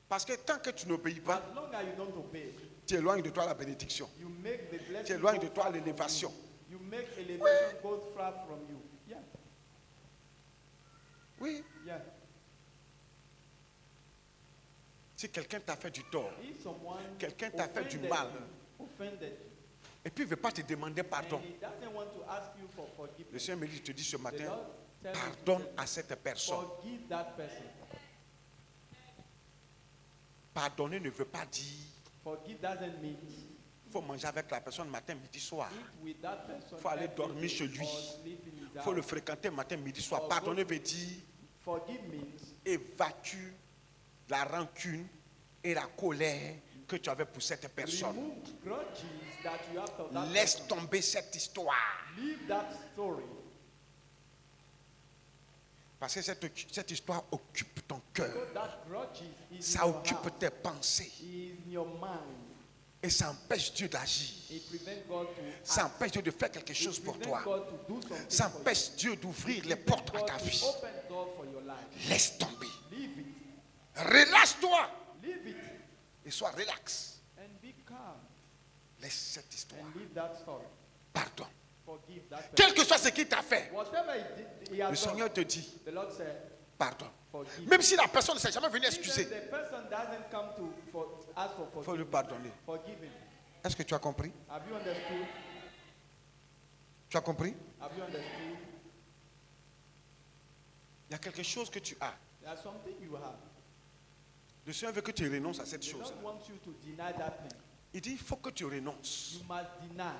Parce que tant que tu n'obéis pas, As long as you don't obey, tu éloignes de toi la bénédiction. you make the blessing Tu éloignes go de toi far from l'élévation. you. You make elevation go far from you. Yeah, Oui. yeah. Si quelqu'un t'a fait du tort, If someone Quelqu'un t'a fait du offended mal. you, offended you, et puis il ne veut pas te demander pardon, and he doesn't want to ask you for le forgiveness, Seigneur me dit, je te dis ce the matin, Lord tell you to pardonne tell- à cette personne. forgive that person. Pardonner ne veut pas dire Forgive doesn't mean il faut manger avec la personne matin, midi, soir. eat with that person. Faut aller every dormir day chez lui. or sleep in his Il faut le house. fréquenter matin, midi, soir. Oh, Pardonner good. veut dire Forgive means évacue la rancune et la colère que tu avais pour cette personne. remove grudges that you have for that Laisse person. tomber cette histoire. Leave that story. Parce que cette histoire occupe ton cœur. So that grudge is Ça in your occupe heart, tes pensées. is in your mind. Et ça empêche Dieu d'agir. It prevents God to Ça act. empêche Dieu de faire quelque chose It pour prevents toi. God to do something Ça for you. empêche Dieu d'ouvrir les It portes prevents à ta God to vie. open door for your life. Laisse tomber. Leave it. Relâche-toi Leave it. et sois relax. And be calm. Laisse cette histoire. And leave that story. Pardon. Forgive that Quel person. que soit ce qu'il t'a fait, Whatever he has le done, Seigneur te dit the Lord said, pardon. forgive. Même si la personne ne s'est jamais venue Even excuser, the person doesn't come to ask for il faut lui forgiveness. pardonner. Forgive him. Est-ce que tu as compris? Have you understood? Tu as compris? Have you understood? Il y a quelque chose que tu as. There's something you have. Le Seigneur veut que tu renonces à cette He chose. don't want you to deny that thing. Il dit, il faut que tu renonces. You must deny.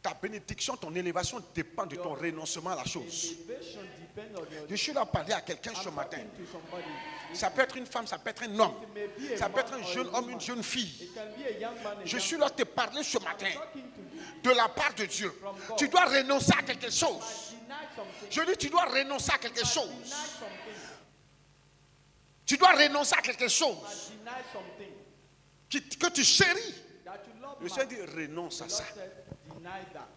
Ta bénédiction, ton élévation dépend de ton renoncement à la chose. Elevation depends on your. Je suis là à parler à quelqu'un ce I'm matin. talking to somebody. Ça peut être une femme, ça peut être un homme. It may be a Ça peut être man un or jeune a homme, woman. une jeune fille. It can be a young man, a Je young suis là à te parler ce I'm matin talking to you. de la part de Dieu. Tu dois renoncer à quelque chose. Deny something. Je dis, tu dois renoncer à quelque Deny chose. something. Tu dois renoncer à quelque chose Deny something que tu chéris. that you love. Le much. Seigneur dit, renonce The à Lord ça. said, deny that.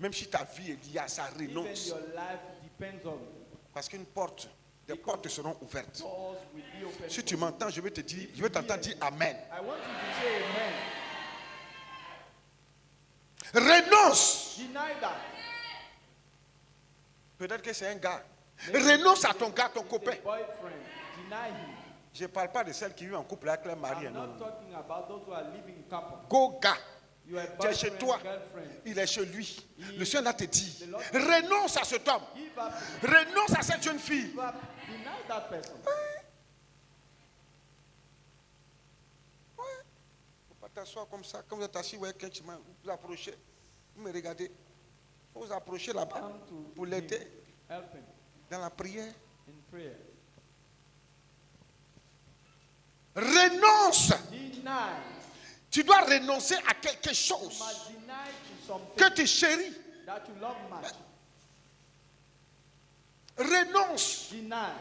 Même si ta vie est liée à ça, Even renonce. your life depends on it. Parce qu'une porte, des portes seront ouvertes. Doors will be open. Si for tu you. m'entends, je vais te dire, je vais t'entendre dire Amen. I want you to say amen. Renonce. Deny that. Peut-être que c'est un gars. Renonce à ton gars, ton It's copain. a boyfriend. Deny him. Je ne parle pas de celles qui vivent en couple avec leur mari. I'm Non, not non. talking about those who are living in couple. Go gars. You are Tu es chez boyfriend, toi. girlfriend. Il est chez lui. Le Seigneur là te dit, The Lord- renonce à cet homme. Give up. Renonce à cette jeune fille. Give up. Deny that person. Faut pas t'asseoir comme ça. Quand vous êtes assis, ouais, vous vous approchez. Vous me regardez. Faut vous approcher là-bas Come to pour him. l'aider Help him dans la prière. in prayer. Renonce. Deny. Tu dois renoncer à quelque You chose must deny to something que tu chéris. that you love much. Renonce. Deny.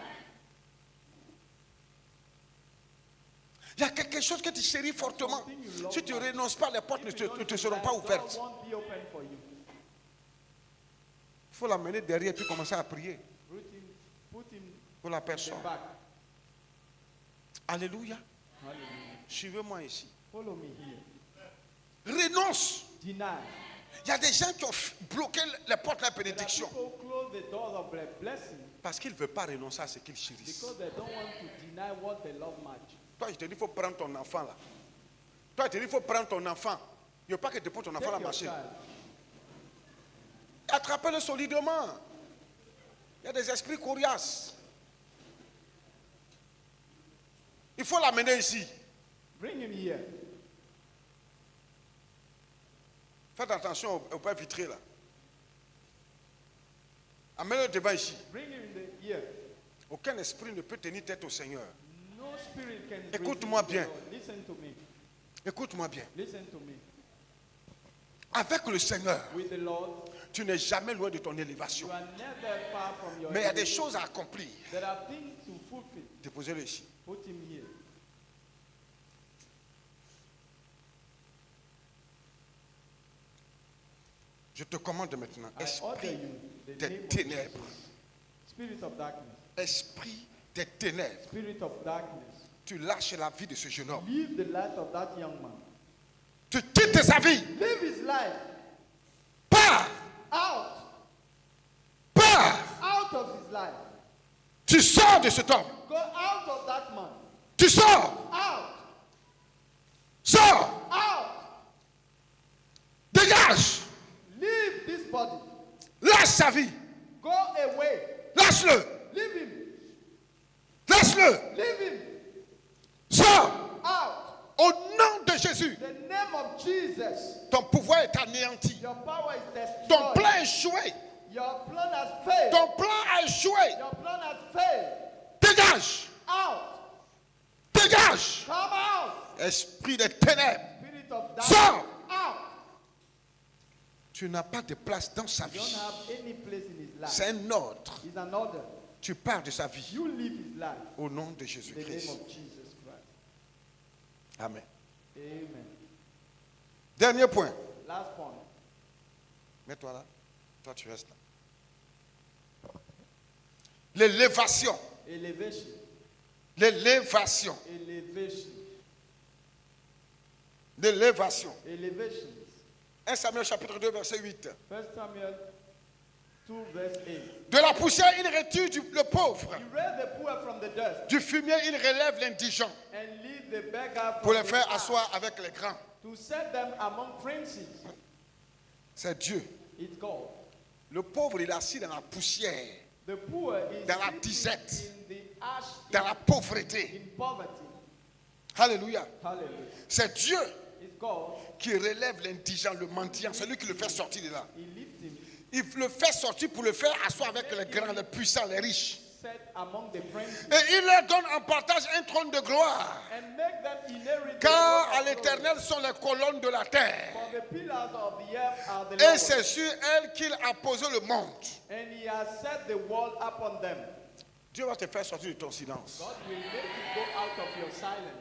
Il y a quelque chose que tu chéris fortement. Si tu ne renonces pas, les portes ne te seront pas ouvertes. Doors won't be open for you. Il faut l'amener derrière et puis commencer à prier Put him pour la in the personne. back. Alléluia. Hallelujah. Suivez-moi ici. Follow me here. Renonce. Deny. Il y a des gens qui ont bloqué les portes de la There are bénédiction people who close the doors of their blessing parce qu'ils ne veulent pas renoncer à ce qu'ils chérissent. because they don't want to deny what they love much. Toi, je te dis, il faut prendre ton enfant là. Toi, je te dis, il faut prendre ton enfant. Il ne faut pas que tu poses ton enfant Take à la your machine. child. Attrapez-le solidement. Il y a des esprits coriaces. Il faut l'amener ici. Bring him here. Faites attention au père vitré là. Amène-le devant ici. Bring him in the here. Aucun esprit ne peut tenir tête au Seigneur. No spirit can Écoute-moi resist the bien. Lord. Listen to me. Écoute-moi bien. Listen to me. Avec le Seigneur, With the Lord, tu n'es jamais loin de ton élévation. you are never far from your Mais il y a des elevation. choses à accomplir. There are things to fulfill. Déposez-le ici. Put him here. Je te commande maintenant, I order esprit you, the des name of ténèbres, Spirit of darkness. esprit des ténèbres, Spirit of darkness. tu lâches la vie de ce jeune homme. Leave the life of that young man. Tu quittes sa vie. Live his life. Pars, Out. pars. Out of his life. Tu sors de cet homme. Go out of that man. Tu sors, Out. sors, Out. dégage, Leave this body. lâche sa vie, Go away. lâche-le, Leave him. lâche-le, Leave him. sors. Out. Au nom de Jésus, The name of Jesus. ton pouvoir est anéanti. Your power is destroyed. Ton plan est échoué. Your plan has failed. Ton plan a échoué. Your plan has failed. Dégage, Out. dégage. Come out. Esprit des ténèbres, Spirit of darkness. sors. Out. Tu n'as pas de place dans sa You don't vie. have any place in his life. C'est un ordre. It's an order. Tu parles de sa vie. You live his life. Au nom de In the name Jésus-Christ. of Jesus Christ. Amen. Amen. Dernier point. Last point. Mets-toi là. Toi, tu restes là. L'élévation. Elevation. L'élévation. Elevation. L'élévation. Elevations. 1 Samuel chapitre 2, verset 8. 1 Samuel 2 verse 8. De la poussière, il retire le pauvre. You raise the poor from the dust Du fumier, il relève l'indigent and lead the beggar pour from les the faire ash asseoir avec les grands. to set them among princes. C'est Dieu. It's God. Le pauvre, il est assis dans la poussière, The poor is dans la sitting disette, in the ash dans la pauvreté. in poverty. Alléluia. Hallelujah. C'est Dieu It's God. qui relève l'indigent, le mendiant, celui qui le fait sortir de là. He lifts him, Il le fait sortir pour le faire asseoir avec les grands, les puissants, les riches. set among the princes, Et il leur donne en partage un trône de gloire. and make them inherit the Car throne à of l'Éternel sont les colonnes de la terre. glory. For the pillars of the earth are the Et Lord, c'est sur elles qu'il a posé le monde. and he has set the world upon them. Dieu va te faire sortir de ton silence. God will make you go out of your silence.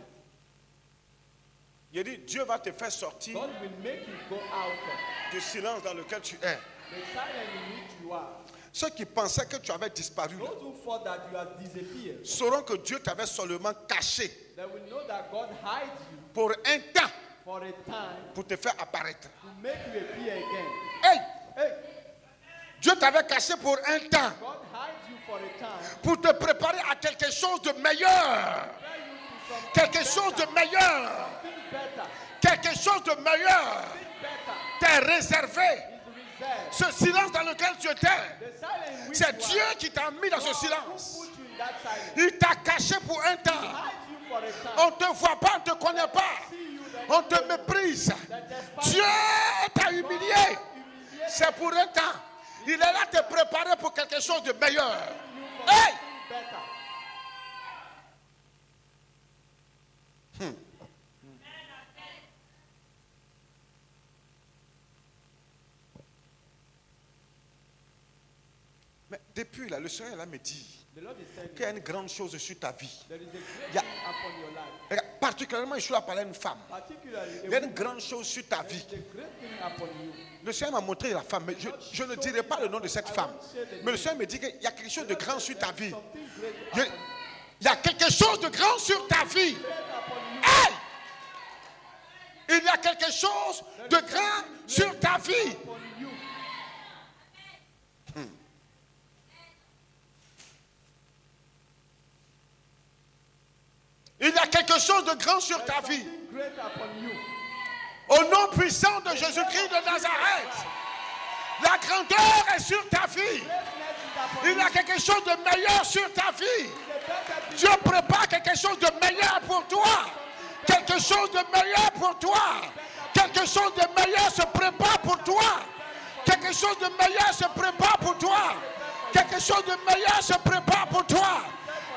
Il dit, Dieu va te faire sortir God will make you go out of du silence dans lequel tu es. the silence in which you are. Ceux qui pensaient que tu avais disparu Those who thought that you have disappeared, sauront que Dieu t'avait seulement caché they will know that God hides you pour un temps for a time pour te faire apparaître. to make you appear again. Hey, Hey, Dieu t'avait caché pour un temps God hides you for a time, pour te préparer à quelque chose de meilleur. prepare you to something Quelque chose de meilleur. something better. Quelque chose de meilleur Something better t'est réservé. is reserved. Ce silence dans lequel tu étais, The silence in which c'est you Dieu are, qui t'a mis dans ce God silence. who put you in that silence. Il t'a caché pour un temps. Hides you for a time. On ne te voit pas, on ne te connaît pas. See you that On te méprise. that despise Dieu t'a humilié. humiliate C'est pour un temps. Il est là te préparer pour quelque chose de meilleur. you for Hey! something better. Mais depuis là, le Seigneur là me dit The Lord is telling qu'il y a you une grande chose sur ta vie. there is a great Yeah. thing upon your life. Regarde, particulièrement, je suis là à parler à une femme. Particularly, Il y a une grande chose sur ta vie. there is a great thing upon you. Le Seigneur m'a montré la femme, mais je ne dirai pas le nom de cette femme. Mais le Seigneur me dit qu'il y a quelque chose de grand sur ta vie. Something great Il il y a quelque chose de grand sur ta vie. upon you. Hey! Il y a quelque chose de grand sur ta vie. Upon you. Il y a quelque chose de grand sur ta vie. Something great upon you. Au nom puissant de Jésus-Christ de Nazareth, la grandeur est sur ta vie. Greatness is upon Il y a you. quelque chose de meilleur sur ta vie. The better thing Dieu prépare quelque chose de meilleur pour toi. Quelque chose de meilleur pour toi. Quelque chose de meilleur se prépare pour toi. Quelque chose de meilleur se prépare pour toi. Quelque chose de meilleur se prépare pour toi.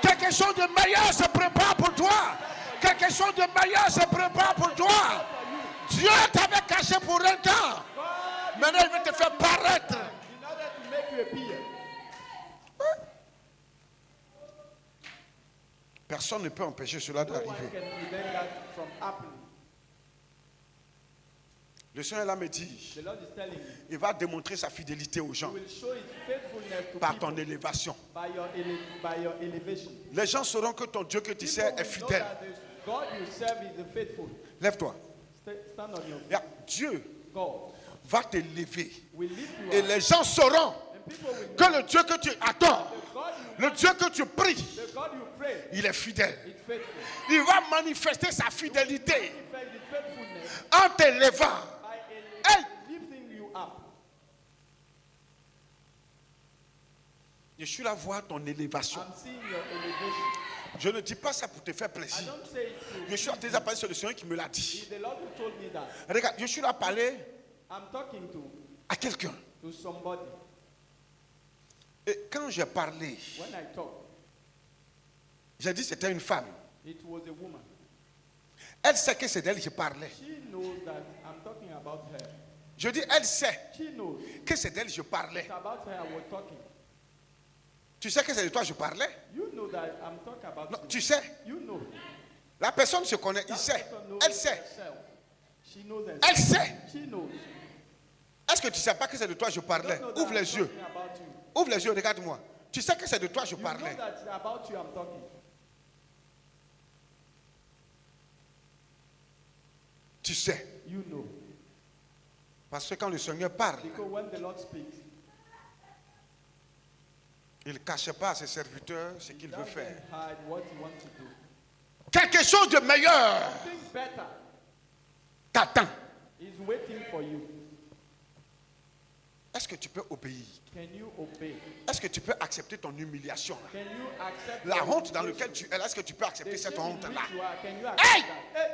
Quelque chose de meilleur se prépare pour toi. Quelque chose de meilleur se prépare pour toi. Dieu t'avait caché pour un temps. Maintenant, il veut te faire paraître. in order to make you appear. Personne ne peut empêcher cela No one d'arriver. can prevent that from happening. Le Seigneur là me dit, The Lord is telling you, il va démontrer sa fidélité aux He gens will show His faithfulness to par people ton élévation. by your elevation. Les gens sauront que ton Dieu que tu People sers will est know fidèle. that the God you serve is the faithful. Lève-toi. Stand on your feet. Yeah, Dieu God va t'élever. will lift you Et up. les gens sauront And people will know que le Dieu que tu adores, the God le Dieu que tu pries, the God you pray il est fidèle. is faithful. Il va manifester sa fidélité Manifest His faithfulness en t'élevant. by Hey! lifting you up. Je suis là voir ton élévation. I'm seeing your elevation. Je ne dis pas ça pour te faire I plaisir. don't say it to Je suis en train de parler sur le Seigneur qui me l'a dit. It's the Lord who told me that. Regarde, je suis là à parler I'm talking à quelqu'un. to somebody. Et quand j'ai parlé, When I talk, j'ai dit que c'était une femme. it was a woman. Elle sait que c'est d'elle que je parlais. She knows that I'm talking about her. Je dis, elle sait She knows que c'est d'elle que je parlais. it's about her I was talking. Tu sais que c'est de toi que je parlais? You know that I'm talking about Non, you. tu sais. You know. La personne se connaît, il That sait. person knows Elle sait. herself. She knows herself. Elle sait. She knows. Est-ce que tu ne sais pas que c'est de toi que je You parlais? don't know that Ouvre I'm les yeux. talking about you. Ouvre les yeux, regarde-moi. Tu sais que c'est de toi que je You know parlais. that it's about you I'm talking. Tu sais. You know. Parce que quand le Seigneur parle, Because when the Lord speaks, il ne cache pas à ses serviteurs ce qu'il veut doesn't faire. hide what he wants to do. Quelque chose de meilleur Something better t'attend. is waiting for you. Est-ce que tu peux obéir? Can you obey? Est-ce que tu peux accepter ton humiliation? Can you accept La your honte dans humiliation? laquelle tu es, est-ce que tu peux accepter The cette shame in honte-là? which you are, can you Hey! accept that? Hey!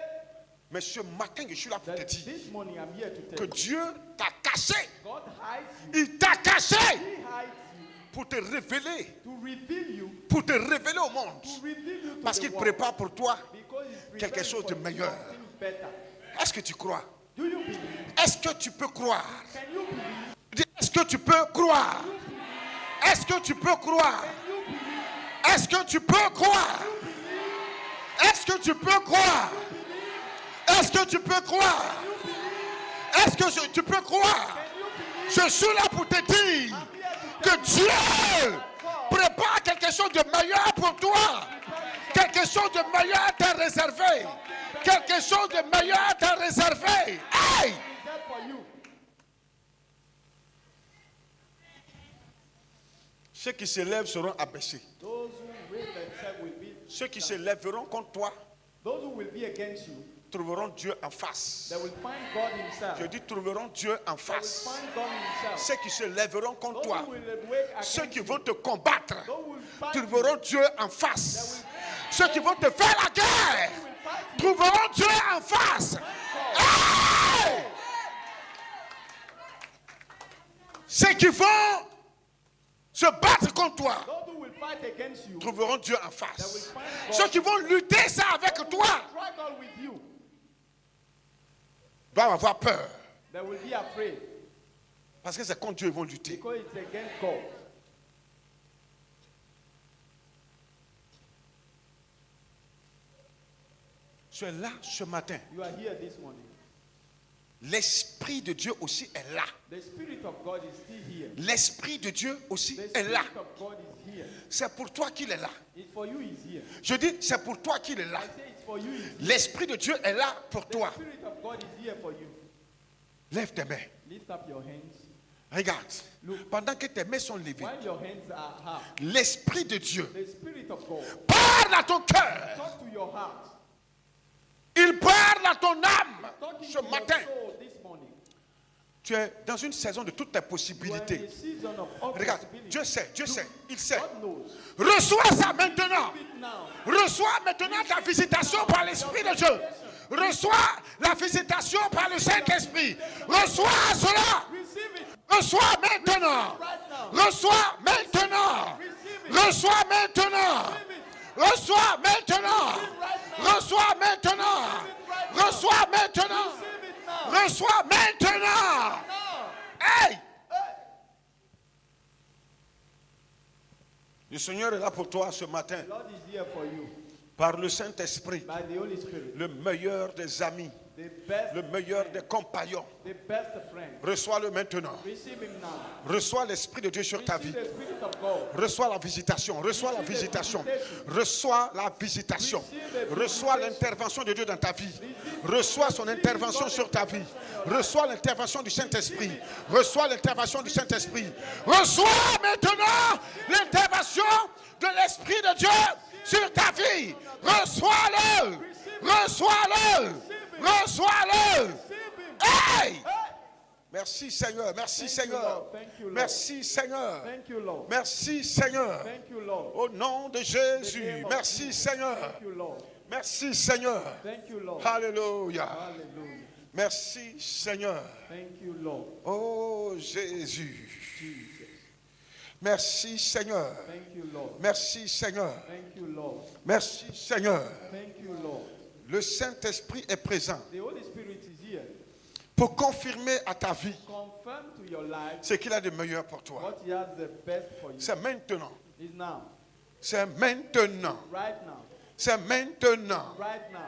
Mais ce matin, je suis là pour te That dire this morning I'm here to que tell you. Dieu t'a caché. God hides you. Il t'a caché He hides you pour te révéler, to reveal you, pour te révéler au monde. to reveal you to Parce the qu'il world. prépare pour toi. Because he's quelque preparing chose for de you meilleur. something better. Est-ce que tu crois? Do you believe? Est-ce que tu peux croire? Can you believe? Dis, est-ce que tu peux croire? Est-ce que tu peux croire? Est-ce que tu peux croire? Est-ce que tu peux croire? Est-ce que tu peux croire? Est-ce que tu peux croire? Je suis là pour te dire que Dieu prépare quelque chose de meilleur pour toi. Quelque chose de meilleur t'est réservé. Quelque chose de meilleur t'est réservé. Hey! Reserved for you. Ceux qui se lèvent seront abaissés. Those who raise themselves will be. Ceux qui se lèveront contre toi Those who will be against you, trouveront Dieu en face. they will find God Himself. Je dis trouveront Dieu en They will face. find God Himself. Ceux qui se lèveront contre Those toi, who will wake ceux against qui you, vont te combattre, those who will fight you, trouveront Dieu en face. Ceux qui vont te faire la guerre, will fight you. trouveront Dieu en face. Hey! Ceux qui vont se battre contre toi, Those who will fight against you, trouveront Dieu en they will face. find God. Ceux qui vont lutter ça avec Those who toi, will struggle with you, doivent avoir peur. they will be afraid Parce que c'est contre Dieu qu'ils vont lutter. because it's against God. Tu es là ce matin. You are here this morning. L'Esprit de Dieu aussi est là. The Spirit of God is still here. L'Esprit de Dieu aussi The est là. Spirit of God is here. C'est pour toi qu'il est là. It's for you, He's here. Je dis, c'est pour toi qu'il est là. I say it's for you, He's here. L'Esprit de Dieu est là pour The toi. Spirit of God is here for you. Lève tes mains. Lift up your hands. Regarde. Pendant que tes mains sont levées, While your hands are up, l'Esprit de Dieu the Spirit of God, parle à ton cœur. talk to your heart. Il parle à ton âme Talking ce to your matin. soul this morning. Tu es dans une saison de toutes tes You are in possibilités. a season of all Regarde, possibilities. Dieu sait, il sait. God knows. Reçois ça maintenant. Speak now. Reçois maintenant ta visitation par l'Esprit de Dieu. Reçois la visitation par le Saint-Esprit. Reçois cela. Receive it Reçois maintenant. right now. Reçois maintenant. Reçois maintenant. Reçois maintenant. Reçois maintenant. Reçois maintenant. Receive it now. Reçois maintenant. Now. Hey! Hey. Le Seigneur est là pour toi ce matin. The Lord is here for you Par le Saint-Esprit. by the Holy Spirit. Le meilleur des amis. The best, Le meilleur des compagnons. the best friend. Reçois-le maintenant. Receive him now. Reçois l'Esprit de Dieu sur ta vie. Receive the Spirit of God. Reçois la visitation. Reçois la visitation. Reçois la visitation. Reçois l'intervention de Dieu dans ta vie. Reçois son intervention sur ta vie. Reçois l'intervention du Saint-Esprit. Reçois l'intervention du Saint-Esprit. Reçois maintenant l'intervention de l'Esprit de Dieu sur ta vie. Reçois-le. Reçois-le. Reçois-le. Receive him. Hey! Hey. Merci Seigneur. Merci Thank you, Seigneur. Lord. Thank you, Lord. Merci Seigneur. Thank you, Lord. Merci Seigneur. Thank you, Lord. Au nom de Jésus. Merci Seigneur. Thank you, Lord. Merci Seigneur. Thank you, Lord. Alléluia. Hallelujah. Merci Seigneur. Thank you, Lord. Oh Jésus. Jesus. Merci Seigneur. Thank you, Lord. Merci Seigneur. Thank you, Lord. Merci Seigneur. Thank you, Lord. Le Saint-Esprit est présent The Holy Spirit is here. pour confirmer à ta vie Confirm to your life ce qu'il a de meilleur pour toi. what He has the best for you. C'est maintenant. It's now. C'est maintenant. Right now. C'est maintenant. Right now.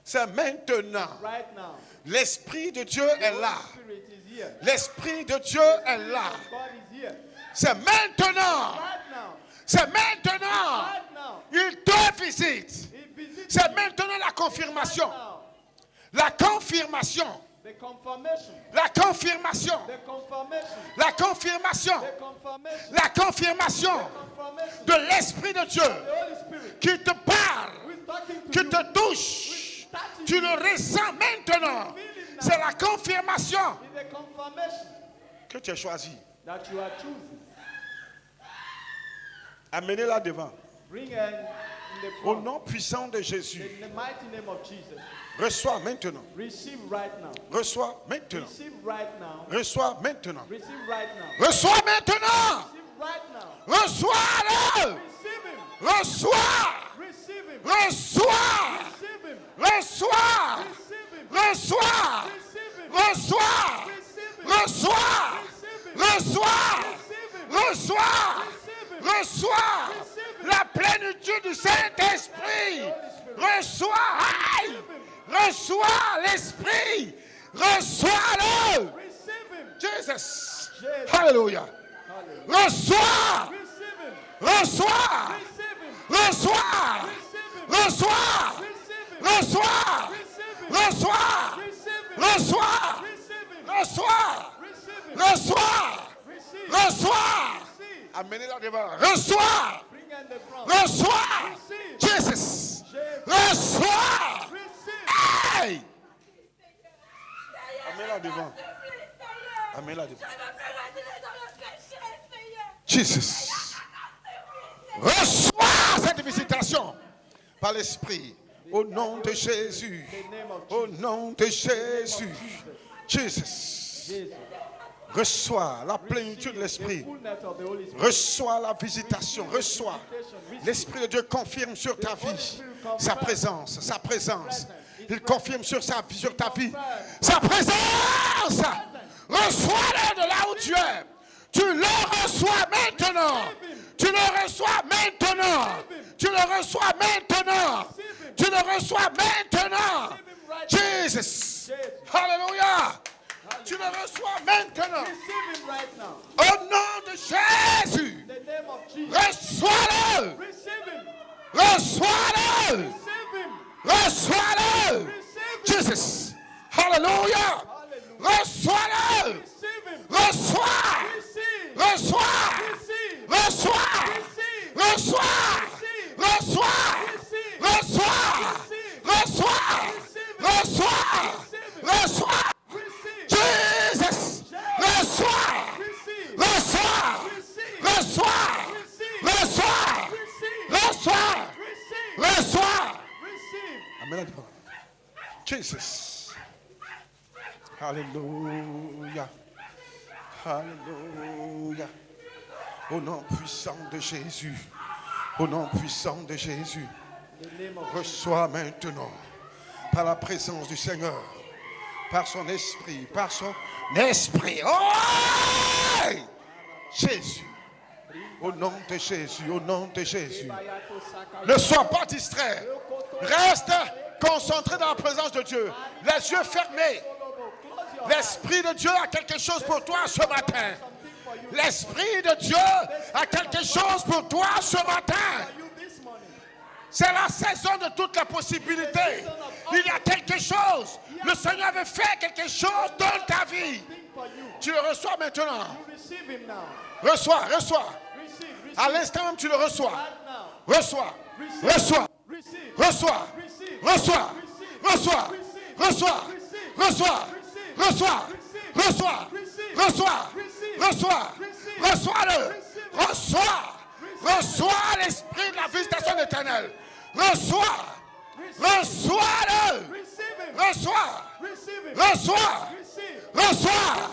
C'est maintenant. Right now. L'Esprit de Dieu est là. Spirit is here. L'Esprit de Dieu est là. God is here. C'est maintenant. Right now. C'est maintenant. Right now. Il te visite. He visits C'est you. maintenant la confirmation. Right now. La confirmation. The confirmation. La confirmation. The confirmation. La confirmation. The confirmation. La confirmation Confirmation. de l'Esprit de Dieu The Holy Spirit. qui te parle, Who is talking to qui you. te touche. Tu le ressens maintenant. C'est la confirmation It's the confirmation que tu as choisi. that you are choosing. Amenez-la devant. Bring her in the Au front. nom puissant de Jésus. In the mighty name of Jesus. Reçois maintenant. Receive right now. Reçois maintenant. Receive right now. Reçois maintenant. Receive right now. Reçois maintenant. Receive right now. Reçois-le. Receive him. Reçois. Receive him. Reçois. Receive him. Reçois. Receive him. Reçois. Receive him. Reçois. Receive him. Reçois. Receive him. Reçois. Receive him. Reçois. Receive him. Reçois la plénitude du Saint-Esprit. Reçois. Aïe. Reçois l'Esprit. Reçois-le. Receive him. Jesus. Jesus. Alléluia. Hallelujah. Reçois. Receive him. Reçois. Receive him. Reçois. Receive him. Reçois. Receive him. Reçois. Receive him. Reçois. Receive him. Reçois. Receive him. Reçois. Receive him. Reçois. Receive. Reçois. Receive. Amenez-la devant. Reçois. Bring her in the front. Reçois. Receive. Jesus. Jesus. Reçois. Receive. Hey. Amenez-la devant. Amenez-la devant. Jesus. Reçois cette visitation par l'Esprit. Au nom de Jésus. In the name of Au nom de Jésus. Jesus. Jesus. Reçois la plénitude de The l'Esprit. fullness of the Holy Spirit. Reçois la visitation. Reçois. L'Esprit de Dieu confirme sur ta vie sa présence. Sa présence. Il confirme sur ta vie sa présence. Reçois-le de là où tu es. Tu le reçois maintenant. Tu le reçois maintenant. Tu le reçois maintenant. Tu le reçois maintenant. Jesus. Hallelujah. Tu le reçois maintenant. Receive him right now. Au nom de Jésus. In the name of Jesus. Reçois-le. Receive him. Reçois-le. Receive him. Reçois-le. Receive him. Jesus. Hallelujah. Hallelujah. Reçois-le. Receive him. Reçois. Receive. Reçois. Receive. Reçois. Receive. Reçois. Receive. Reçois. Receive. Reçois. Receive. Reçois. Receive. Reçois. Receive. Reçois. Receive. Jesus. Reçois. Receive. Reçois. Receive. Reçois. Receive. Reçois. Receive. Reçois. Receive. Reçois. Receive. Amen. Jesus. Alléluia. Alléluia. Au nom puissant de Jésus. Au nom puissant de Jésus. In the name of Reçois maintenant, par la présence du Seigneur, par son esprit, Oh! Jésus. Au nom de Jésus, au nom de Jésus. Ne sois pas distrait. Reste concentré dans la présence de Dieu. Les yeux fermés. L'Esprit de Dieu a quelque chose pour toi ce matin. L'Esprit de Dieu a quelque chose pour toi ce matin. C'est la saison de toutes les possibilités. Il y a quelque chose. Le Seigneur veut faire quelque chose dans ta vie. Tu le reçois maintenant. receive him now. Reçois, reçois. Receive. À l'instant même, tu le reçois. Right now. Reçois, reçois, Receive. reçois, Receive. reçois, reçois, Receive. reçois, Receive. reçois, Receive. reçois, Receive. reçois, Receive. reçois, Receive. reçois, Receive. reçois-le, Receive. reçois, reçois l'esprit de la visitation éternelle, reçois, reçois-le, Receive him. reçois, Receive him. reçois, Receive. reçois,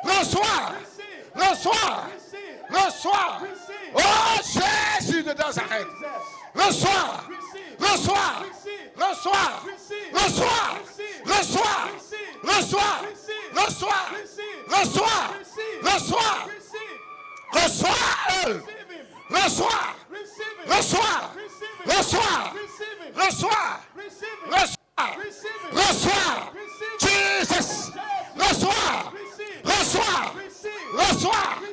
reçois, Receive. reçois, Receive. reçois, Receive. oh Jésus de Nazareth, reçois, reçois, reçois, reçois, reçois, reçois, reçois, reçois, reçois, reçois, reçois, Reçois. Receive it. Reçois. Receive it. Reçois. Receive it. Reçois. Receive it. Reçois. Receive it. Jesus. Reçois. Receive. Reçois. Receive. Reçois.